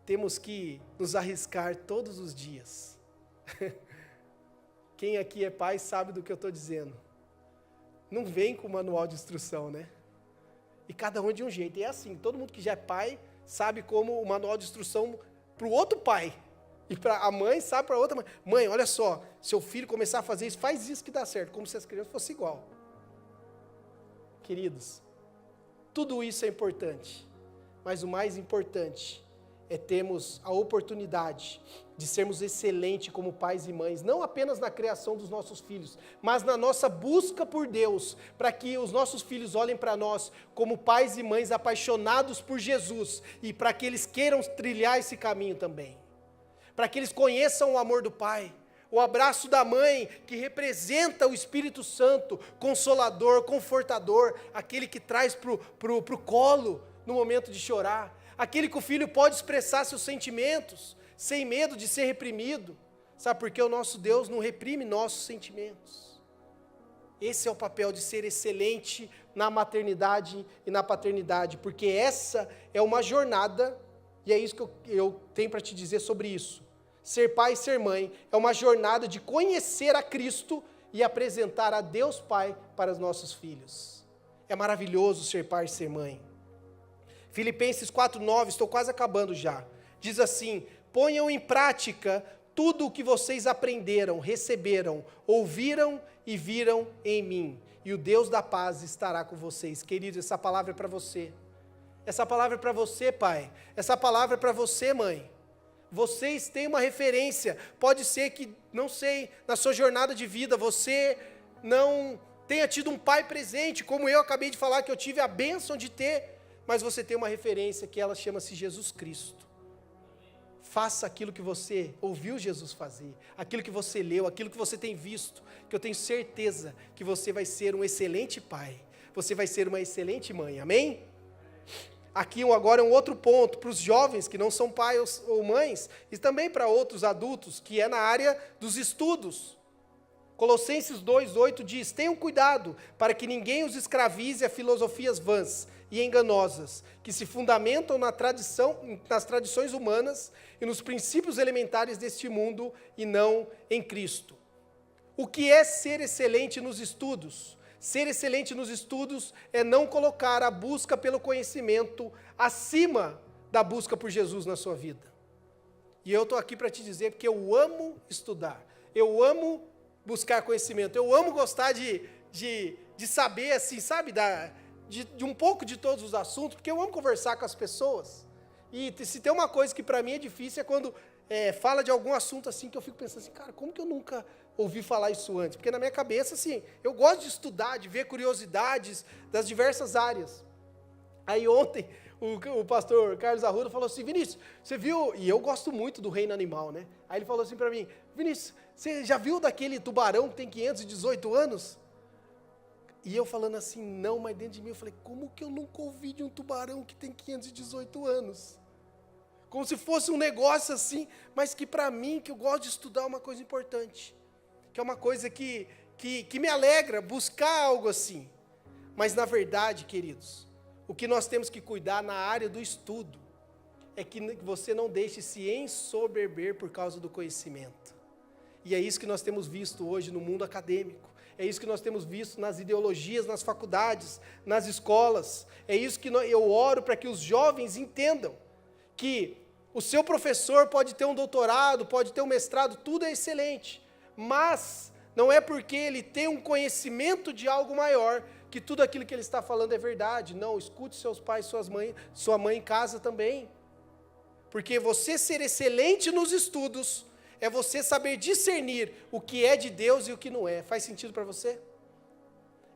temos que nos arriscar todos os dias. Quem aqui é pai sabe do que eu estou dizendo. Não vem com manual de instrução, né? E cada um de um jeito. E é assim, todo mundo que já é pai sabe como o manual de instrução para o outro pai. E para a mãe sabe para a outra mãe. Mãe, olha só, seu filho começar a fazer isso, faz isso que dá certo. Como se as crianças fossem igual. Queridos, tudo isso é importante, mas o mais importante é termos a oportunidade de sermos excelentes como pais e mães, não apenas na criação dos nossos filhos, mas na nossa busca por Deus, para que os nossos filhos olhem para nós como pais e mães apaixonados por Jesus, e para que eles queiram trilhar esse caminho também, para que eles conheçam o amor do Pai, o abraço da mãe, que representa o Espírito Santo, consolador, confortador, aquele que traz pro colo no momento de chorar, aquele que o filho pode expressar seus sentimentos, sem medo de ser reprimido. Sabe por que o nosso Deus não reprime nossos sentimentos? Esse é o papel de ser excelente na maternidade e na paternidade, porque essa é uma jornada, e é isso que eu tenho para te dizer sobre isso. Ser pai e ser mãe é uma jornada de conhecer a Cristo e apresentar a Deus Pai para os nossos filhos. É maravilhoso ser pai e ser mãe. Filipenses 4:9, estou quase acabando já. Diz assim: ponham em prática tudo o que vocês aprenderam, receberam, ouviram e viram em mim, e o Deus da paz estará com vocês. Queridos, essa palavra é para você. Essa palavra é para você, pai. Essa palavra é para você, mãe. Vocês têm uma referência, pode ser que, não sei, na sua jornada de vida, você não tenha tido um pai presente, como eu acabei de falar que eu tive a bênção de ter, mas você tem uma referência que ela chama-se Jesus Cristo. Faça aquilo que você ouviu Jesus fazer, aquilo que você leu, aquilo que você tem visto, que eu tenho certeza que você vai ser um excelente pai, você vai ser uma excelente mãe, amém? Aqui agora é um outro ponto para os jovens que não são pais ou mães, e também para outros adultos, que é na área dos estudos. Colossenses 2:8 diz: tenham cuidado para que ninguém os escravize a filosofias vãs e enganosas, que se fundamentam nas tradições humanas e nos princípios elementares deste mundo e não em Cristo. O que é ser excelente nos estudos? Ser excelente nos estudos é não colocar a busca pelo conhecimento acima da busca por Jesus na sua vida. E eu estou aqui para te dizer porque eu amo estudar, eu amo buscar conhecimento, eu amo gostar de saber, assim, sabe, de um pouco de todos os assuntos, porque eu amo conversar com as pessoas. E se tem uma coisa que para mim é difícil é quando fala de algum assunto assim, que eu fico pensando assim, cara, como que eu nunca ouvi falar isso antes? Porque na minha cabeça, assim, eu gosto de estudar, de ver curiosidades das diversas áreas. Aí ontem, o pastor Carlos Arruda falou assim, Vinícius, você viu, e eu gosto muito do reino animal, né? Aí ele falou assim para mim, Vinícius, você já viu daquele tubarão que tem 518 anos? E eu falando assim, não, mas dentro de mim eu falei, como que eu nunca ouvi de um tubarão que tem 518 anos? Como se fosse um negócio assim, mas que para mim, que eu gosto de estudar, é uma coisa importante. Que é uma coisa que me alegra, buscar algo assim. Mas na verdade, queridos, o que nós temos que cuidar na área do estudo, é que você não deixe se ensoberber por causa do conhecimento. E é isso que nós temos visto hoje no mundo acadêmico. É isso que nós temos visto nas ideologias, nas faculdades, nas escolas. É isso que eu oro para que os jovens entendam. Que o seu professor pode ter um doutorado, pode ter um mestrado, tudo é excelente. Mas não é porque ele tem um conhecimento de algo maior que tudo aquilo que ele está falando é verdade. Não, escute seus pais, sua mãe em casa também. Porque você ser excelente nos estudos é você saber discernir o que é de Deus e o que não é. Faz sentido para você?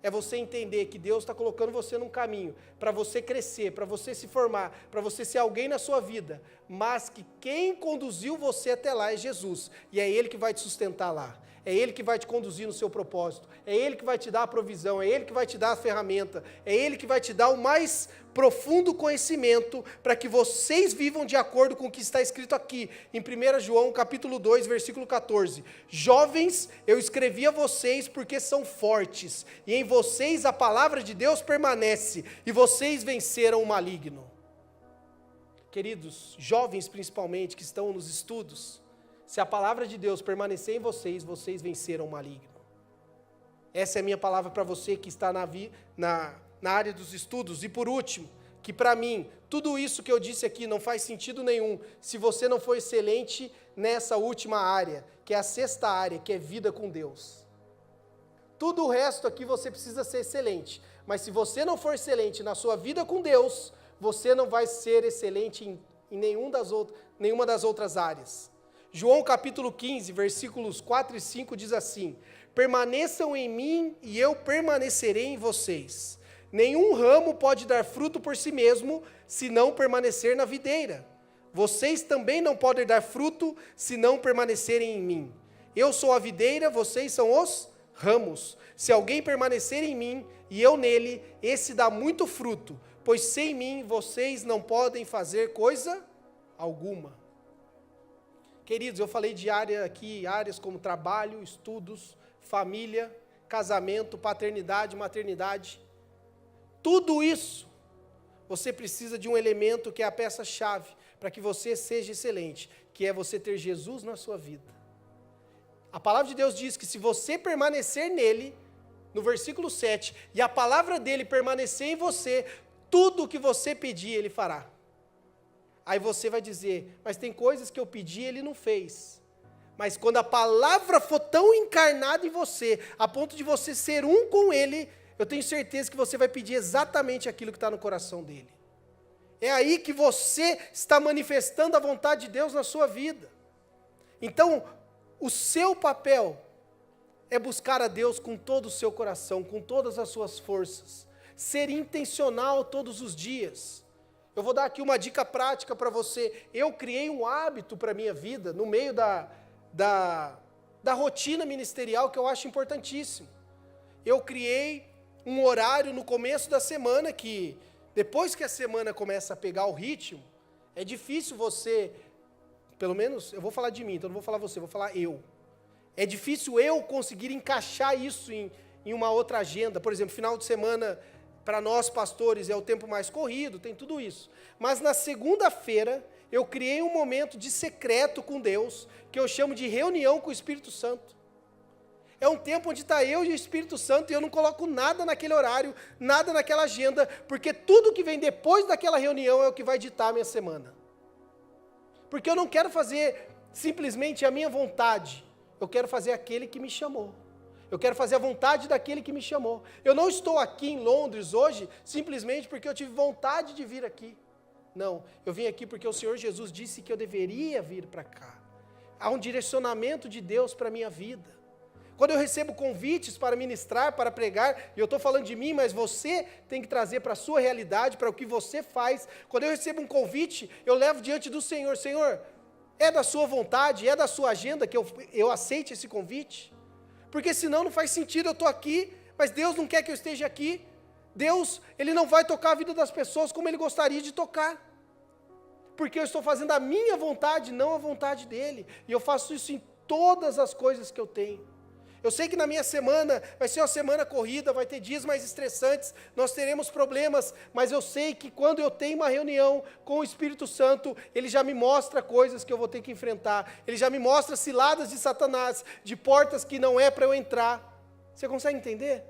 É você entender que Deus está colocando você num caminho para você crescer, para você se formar, para você ser alguém na sua vida, mas que quem conduziu você até lá é Jesus, e é Ele que vai te sustentar lá, é Ele que vai te conduzir no seu propósito, é Ele que vai te dar a provisão, é Ele que vai te dar a ferramenta, é Ele que vai te dar o mais profundo conhecimento para que vocês vivam de acordo com o que está escrito aqui, em 1 João capítulo 2, versículo 14. Jovens, eu escrevi a vocês porque são fortes, e em vocês a palavra de Deus permanece, e vocês venceram o maligno. Queridos, jovens principalmente, que estão nos estudos, se a palavra de Deus permanecer em vocês, vocês venceram o maligno. Essa é a minha palavra para você que está na área dos estudos. E por último, que para mim, tudo isso que eu disse aqui não faz sentido nenhum se você não for excelente nessa última área, que é a sexta área, que é vida com Deus. Tudo o resto aqui você precisa ser excelente, mas se você não for excelente na sua vida com Deus, você não vai ser excelente em nenhuma das outras áreas. João capítulo 15, versículos 4 e 5 diz assim: permaneçam em mim e eu permanecerei em vocês. Nenhum ramo pode dar fruto por si mesmo, se não permanecer na videira. Vocês também não podem dar fruto, se não permanecerem em mim. Eu sou a videira, vocês são os ramos. Se alguém permanecer em mim e eu nele, esse dá muito fruto, pois sem mim vocês não podem fazer coisa alguma. Queridos, eu falei de áreas como trabalho, estudos, família, casamento, paternidade, maternidade. Tudo isso, você precisa de um elemento que é a peça-chave para que você seja excelente, que é você ter Jesus na sua vida. A palavra de Deus diz que se você permanecer nele, no versículo 7, e a palavra dele permanecer em você, tudo o que você pedir, ele fará. Aí você vai dizer, mas tem coisas que eu pedi e ele não fez. Mas quando a palavra for tão encarnada em você, a ponto de você ser um com ele, eu tenho certeza que você vai pedir exatamente aquilo que está no coração dele. É aí que você está manifestando a vontade de Deus na sua vida. Então, o seu papel é buscar a Deus com todo o seu coração, com todas as suas forças. Ser intencional todos os dias. Eu vou dar aqui uma dica prática para você. Eu criei um hábito para a minha vida, no meio da rotina ministerial, que eu acho importantíssimo. Eu criei um horário no começo da semana, que depois que a semana começa a pegar o ritmo, é difícil você, pelo menos, eu vou falar de mim, então não vou falar você, vou falar eu. É difícil eu conseguir encaixar isso em uma outra agenda. Por exemplo, final de semana, para nós pastores, é o tempo mais corrido, tem tudo isso. Mas na segunda-feira, eu criei um momento de secreto com Deus, que eu chamo de reunião com o Espírito Santo. É um tempo onde está eu e o Espírito Santo, e eu não coloco nada naquele horário, nada naquela agenda, porque tudo que vem depois daquela reunião é o que vai ditar a minha semana. Porque eu não quero fazer simplesmente a minha vontade, eu quero fazer aquele que me chamou. Eu quero fazer a vontade daquele que me chamou. Eu não estou aqui em Londres hoje simplesmente porque eu tive vontade de vir aqui. Não, eu vim aqui porque o Senhor Jesus disse que eu deveria vir para cá. Há um direcionamento de Deus para a minha vida. Quando eu recebo convites para ministrar, para pregar, e eu estou falando de mim, mas você tem que trazer para a sua realidade, para o que você faz. Quando eu recebo um convite, eu levo diante do Senhor. Senhor, é da sua vontade, é da sua agenda que eu aceite esse convite? Porque senão não faz sentido, eu estou aqui, mas Deus não quer que eu esteja aqui. Deus, Ele não vai tocar a vida das pessoas como Ele gostaria de tocar. Porque eu estou fazendo a minha vontade, não a vontade dEle. E eu faço isso em todas as coisas que eu tenho. Eu sei que na minha semana vai ser uma semana corrida, vai ter dias mais estressantes, nós teremos problemas, mas eu sei que quando eu tenho uma reunião com o Espírito Santo, Ele já me mostra coisas que eu vou ter que enfrentar, Ele já me mostra ciladas de Satanás, de portas que não é para eu entrar. Você consegue entender?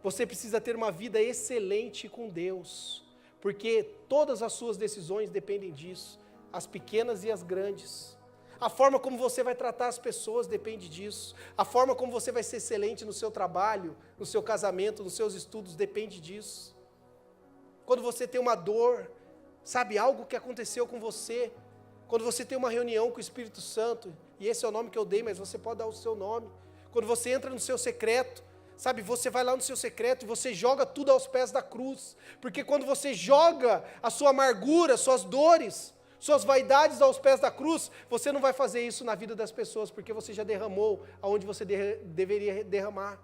Você precisa ter uma vida excelente com Deus, porque todas as suas decisões dependem disso, as pequenas e as grandes. A forma como você vai tratar as pessoas depende disso. A forma como você vai ser excelente no seu trabalho, no seu casamento, nos seus estudos, depende disso. Quando você tem uma dor, sabe, algo que aconteceu com você, quando você tem uma reunião com o Espírito Santo, e esse é o nome que eu dei, mas você pode dar o seu nome. Quando você entra no seu secreto, sabe, você vai lá no seu secreto e você joga tudo aos pés da cruz. Porque quando você joga a sua amargura, suas dores, suas vaidades aos pés da cruz, você não vai fazer isso na vida das pessoas, porque você já derramou aonde você deveria derramar.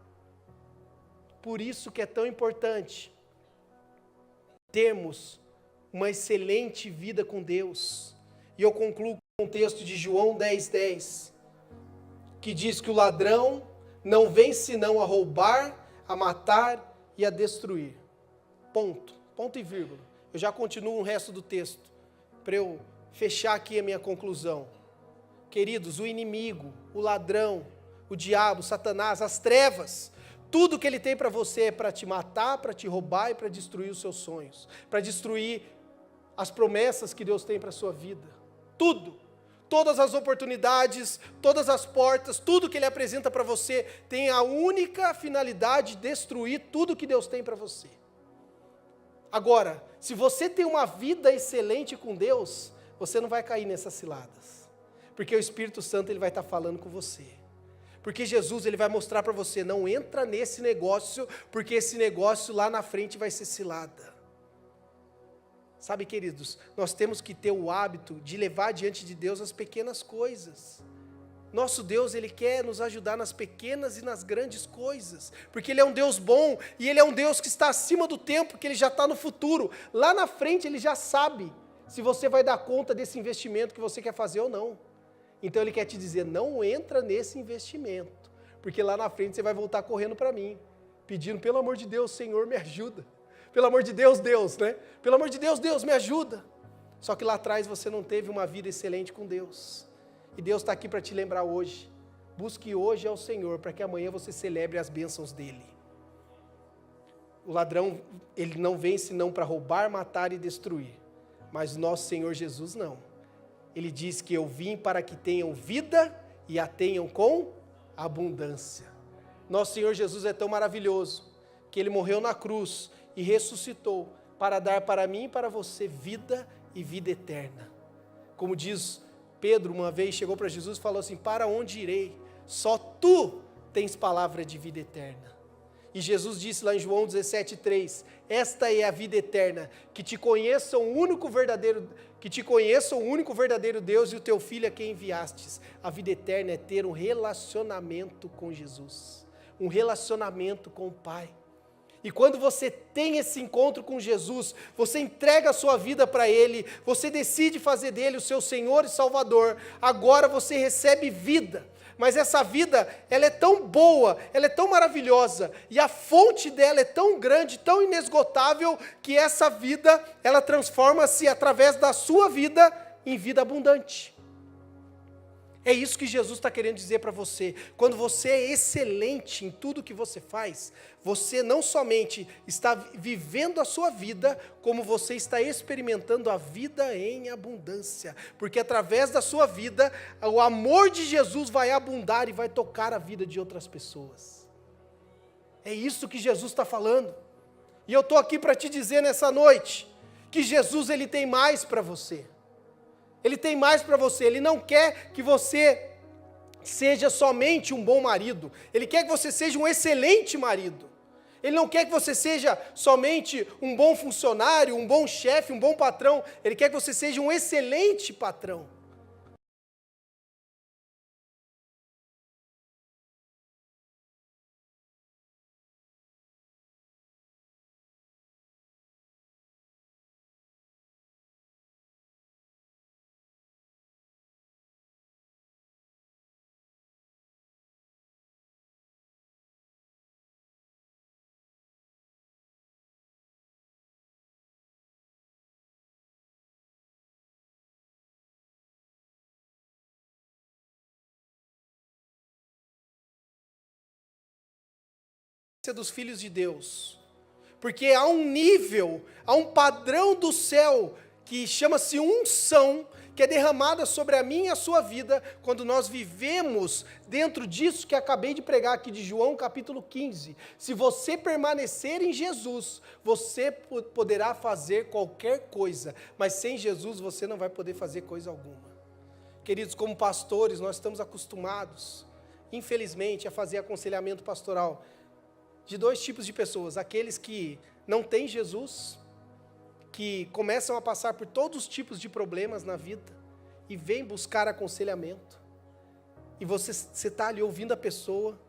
Por isso que é tão importante termos uma excelente vida com Deus. E eu concluo com o texto de João 10:10, que diz que o ladrão não vem senão a roubar, a matar e a destruir. Ponto e vírgula. Eu já continuo o resto do texto, para eu fechar aqui a minha conclusão. Queridos, o inimigo, o ladrão, o diabo, Satanás, as trevas, tudo que ele tem para você é para te matar, para te roubar e para destruir os seus sonhos, para destruir as promessas que Deus tem para a sua vida. Tudo, todas as oportunidades, todas as portas, tudo que ele apresenta para você tem a única finalidade de destruir tudo que Deus tem para você. Agora, se você tem uma vida excelente com Deus, você não vai cair nessas ciladas, porque o Espírito Santo ele vai estar falando com você, porque Jesus ele vai mostrar para você, não entra nesse negócio, porque esse negócio lá na frente vai ser cilada. Sabe, queridos, nós temos que ter o hábito de levar diante de Deus as pequenas coisas. Nosso Deus, Ele quer nos ajudar nas pequenas e nas grandes coisas, porque Ele é um Deus bom, e Ele é um Deus que está acima do tempo, que Ele já está no futuro. Lá na frente Ele já sabe se você vai dar conta desse investimento que você quer fazer ou não. Então Ele quer te dizer, não entra nesse investimento, porque lá na frente você vai voltar correndo para mim, pedindo, pelo amor de Deus, Senhor, me ajuda. Pelo amor de Deus, Deus, né? Pelo amor de Deus, Deus, me ajuda. Só que lá atrás você não teve uma vida excelente com Deus. E Deus está aqui para te lembrar hoje. Busque hoje ao Senhor, para que amanhã você celebre as bênçãos dEle. O ladrão, ele não vem senão para roubar, matar e destruir. Mas nosso Senhor Jesus não. Ele diz que eu vim para que tenham vida e a tenham com abundância. Nosso Senhor Jesus é tão maravilhoso, que Ele morreu na cruz e ressuscitou para dar para mim e para você vida e vida eterna. Como diz Pedro, uma vez chegou para Jesus e falou assim, para onde irei? Só tu tens palavra de vida eterna. E Jesus disse lá em João 17:3, esta é a vida eterna, que te conheçam o único verdadeiro Deus e o teu Filho a quem enviastes. A vida eterna é ter um relacionamento com Jesus, um relacionamento com o Pai. E quando você tem esse encontro com Jesus, você entrega a sua vida para Ele, você decide fazer dele o seu Senhor e Salvador, agora você recebe vida. Mas essa vida, ela é tão boa, ela é tão maravilhosa, e a fonte dela é tão grande, tão inesgotável, que essa vida, ela transforma-se através da sua vida em vida abundante. É isso que Jesus está querendo dizer para você. Quando você é excelente em tudo que você faz, você não somente está vivendo a sua vida, como você está experimentando a vida em abundância. Porque através da sua vida, o amor de Jesus vai abundar e vai tocar a vida de outras pessoas. É isso que Jesus está falando. E eu estou aqui para te dizer nessa noite, que Jesus ele tem mais para você. Ele tem mais para você, Ele não quer que você seja somente um bom marido, Ele quer que você seja um excelente marido. Ele não quer que você seja somente um bom funcionário, um bom chefe, um bom patrão, Ele quer que você seja um excelente patrão. Dos filhos de Deus, porque há um nível, há um padrão do céu, que chama-se unção, que é derramada sobre a minha e a sua vida, quando nós vivemos dentro disso que acabei de pregar aqui de João capítulo 15, se você permanecer em Jesus, você poderá fazer qualquer coisa, mas sem Jesus você não vai poder fazer coisa alguma. Queridos, como pastores, nós estamos acostumados, infelizmente, a fazer aconselhamento pastoral, de dois tipos de pessoas, aqueles que não têm Jesus, que começam a passar por todos os tipos de problemas na vida, e vêm buscar aconselhamento, e você está ali ouvindo a pessoa,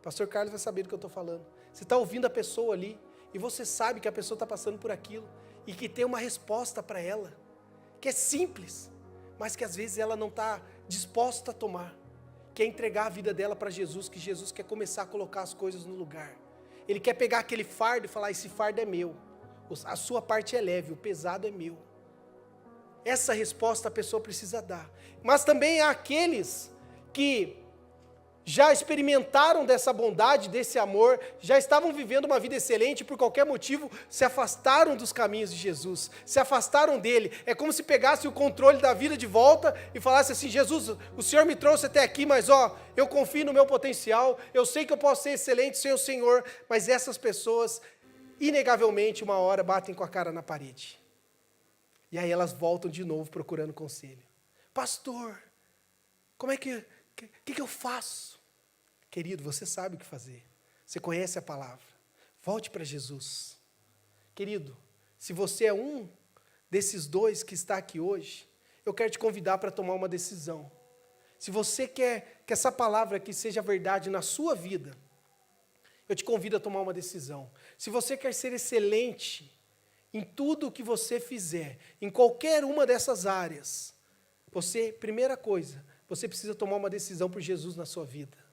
pastor Carlos vai saber do que eu estou falando, você está ouvindo a pessoa ali, e você sabe que a pessoa está passando por aquilo, e que tem uma resposta para ela, que é simples, mas que às vezes ela não está disposta a tomar, que é entregar a vida dela para Jesus, que Jesus quer começar a colocar as coisas no lugar. Ele quer pegar aquele fardo e falar, esse fardo é meu, a sua parte é leve, o pesado é meu. Essa resposta a pessoa precisa dar. Mas também há aqueles que já experimentaram dessa bondade, desse amor, já estavam vivendo uma vida excelente e por qualquer motivo se afastaram dos caminhos de Jesus, se afastaram dele. É como se pegasse o controle da vida de volta e falasse assim, Jesus, o Senhor me trouxe até aqui, mas eu confio no meu potencial, eu sei que eu posso ser excelente sem o Senhor, mas essas pessoas, inegavelmente, uma hora batem com a cara na parede. E aí elas voltam de novo procurando conselho. Pastor, como é que eu faço? Querido, você sabe o que fazer. Você conhece a palavra. Volte para Jesus. Querido, se você é um desses dois que está aqui hoje, eu quero te convidar para tomar uma decisão. Se você quer que essa palavra aqui seja verdade na sua vida, eu te convido a tomar uma decisão. Se você quer ser excelente em tudo o que você fizer, em qualquer uma dessas áreas, primeira coisa, você precisa tomar uma decisão por Jesus na sua vida.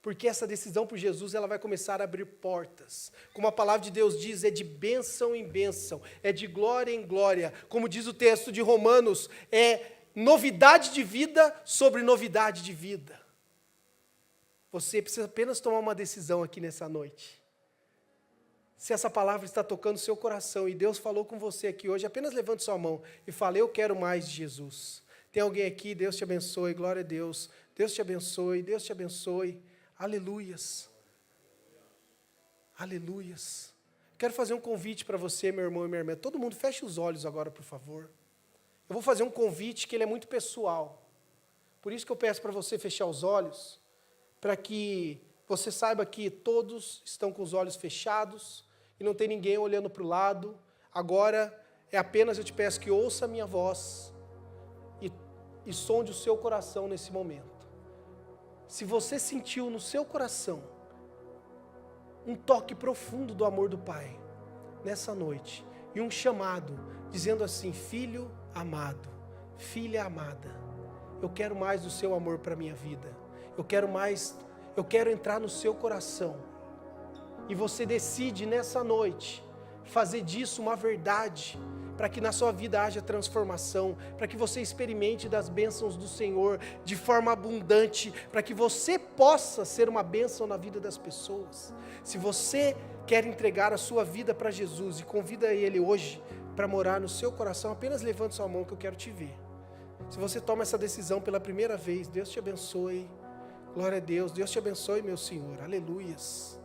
Porque essa decisão por Jesus, ela vai começar a abrir portas. Como a palavra de Deus diz, é de bênção em bênção, é de glória em glória. Como diz o texto de Romanos, é novidade de vida sobre novidade de vida. Você precisa apenas tomar uma decisão aqui nessa noite. Se essa palavra está tocando o seu coração e Deus falou com você aqui hoje, apenas levante sua mão e fale, eu quero mais de Jesus. Tem alguém aqui, Deus te abençoe, glória a Deus. Deus te abençoe, Deus te abençoe. Aleluias. Aleluias. Quero fazer um convite para você, meu irmão e minha irmã. Todo mundo feche os olhos agora, por favor. Eu vou fazer um convite que ele é muito pessoal. Por isso que eu peço para você fechar os olhos, para que você saiba que todos estão com os olhos fechados e não tem ninguém olhando para o lado. Agora, é apenas eu te peço que ouça a minha voz e sonde o seu coração nesse momento. Se você sentiu no seu coração um toque profundo do amor do Pai, nessa noite, e um chamado, dizendo assim, filho amado, filha amada, eu quero mais do seu amor para a minha vida, eu quero entrar no seu coração. E você decide nessa noite fazer disso uma verdade, para que na sua vida haja transformação, para que você experimente das bênçãos do Senhor de forma abundante, para que você possa ser uma bênção na vida das pessoas. Se você quer entregar a sua vida para Jesus e convida Ele hoje para morar no seu coração, apenas levante sua mão que eu quero te ver. Se você toma essa decisão pela primeira vez, Deus te abençoe. Glória a Deus, Deus te abençoe, meu Senhor, aleluias.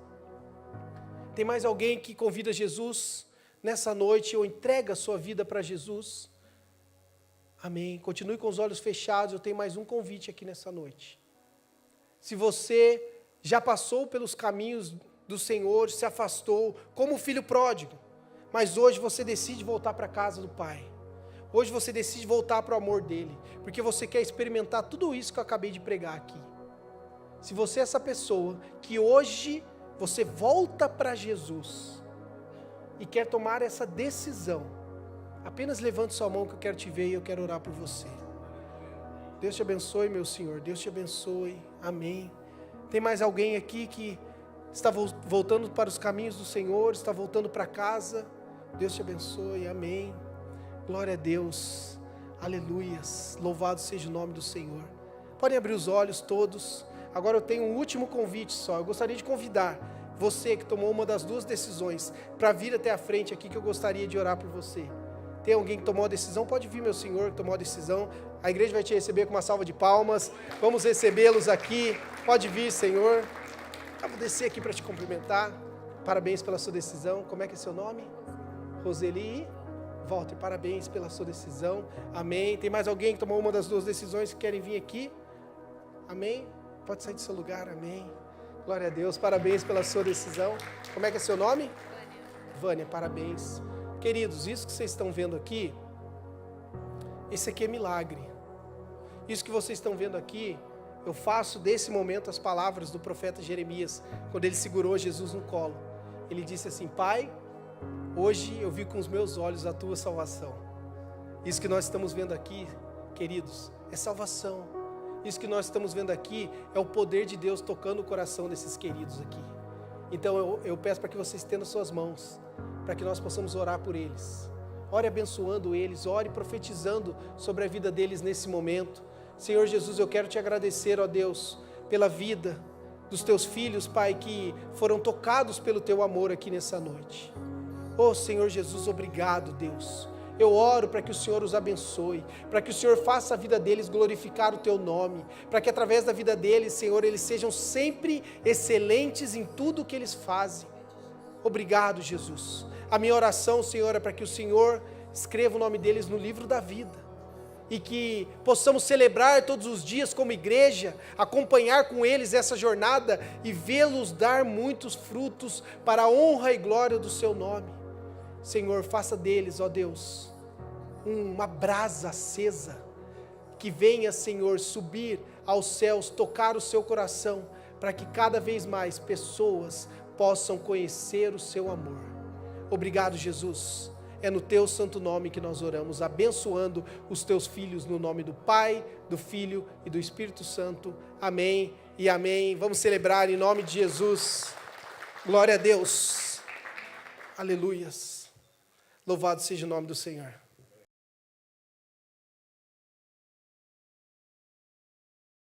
Tem mais alguém que convida Jesus nessa noite ou entrega a sua vida para Jesus? Amém. Continue com os olhos fechados, eu tenho mais um convite aqui nessa noite. Se você já passou pelos caminhos do Senhor, se afastou, como o filho pródigo, mas hoje você decide voltar para a casa do Pai. Hoje você decide voltar para o amor dEle, porque você quer experimentar tudo isso que eu acabei de pregar aqui. Se você é essa pessoa que hoje você volta para Jesus e quer tomar essa decisão, apenas levante sua mão que eu quero te ver e eu quero orar por você. Deus te abençoe, meu Senhor, Deus te abençoe, amém. Tem mais alguém aqui que está voltando para os caminhos do Senhor, está voltando para casa? Deus te abençoe, amém. Glória a Deus, aleluias, louvado seja o nome do Senhor. Podem abrir os olhos todos. Agora eu tenho um último convite só. Eu gostaria de convidar você que tomou uma das duas decisões para vir até a frente aqui, que eu gostaria de orar por você. Tem alguém que tomou a decisão? Pode vir, meu Senhor, que tomou a decisão. A igreja vai te receber com uma salva de palmas. Vamos recebê-los aqui. Pode vir, Senhor. Eu vou descer aqui para te cumprimentar. Parabéns pela sua decisão. Como é que é seu nome? Roseli. Volte, parabéns pela sua decisão. Amém. Tem mais alguém que tomou uma das duas decisões que querem vir aqui? Amém. Pode sair do seu lugar, amém. Glória a Deus, parabéns pela sua decisão. Como é que é seu nome? Vânia, parabéns. Queridos, isso que vocês estão vendo aqui, esse aqui é milagre. Isso que vocês estão vendo aqui, eu faço desse momento as palavras do profeta Jeremias, quando ele segurou Jesus no colo. Ele disse assim: Pai, hoje eu vi com os meus olhos a tua salvação. Isso que nós estamos vendo aqui, queridos, é salvação. Isso que nós estamos vendo aqui é o poder de Deus tocando o coração desses queridos aqui. Então eu peço para que você estenda suas mãos, para que nós possamos orar por eles. Ore abençoando eles, ore profetizando sobre a vida deles nesse momento. Senhor Jesus, eu quero te agradecer, ó Deus, pela vida dos teus filhos, Pai, que foram tocados pelo teu amor aqui nessa noite. Ó Senhor Jesus, obrigado, Deus. Eu oro para que o Senhor os abençoe, para que o Senhor faça a vida deles glorificar o Teu nome, para que através da vida deles, Senhor, eles sejam sempre excelentes em tudo o que eles fazem. Obrigado, Jesus. A minha oração, Senhor, é para que o Senhor escreva o nome deles no livro da vida, e que possamos celebrar todos os dias como igreja, acompanhar com eles essa jornada e vê-los dar muitos frutos para a honra e glória do Seu nome. Senhor, faça deles, ó Deus, uma brasa acesa, que venha, Senhor, subir aos céus, tocar o seu coração, para que cada vez mais pessoas possam conhecer o seu amor. Obrigado, Jesus. É no teu santo nome que nós oramos, abençoando os teus filhos no nome do Pai, do Filho e do Espírito Santo. Amém e amém. Vamos celebrar em nome de Jesus. Glória a Deus. Aleluias. Louvado seja o nome do Senhor.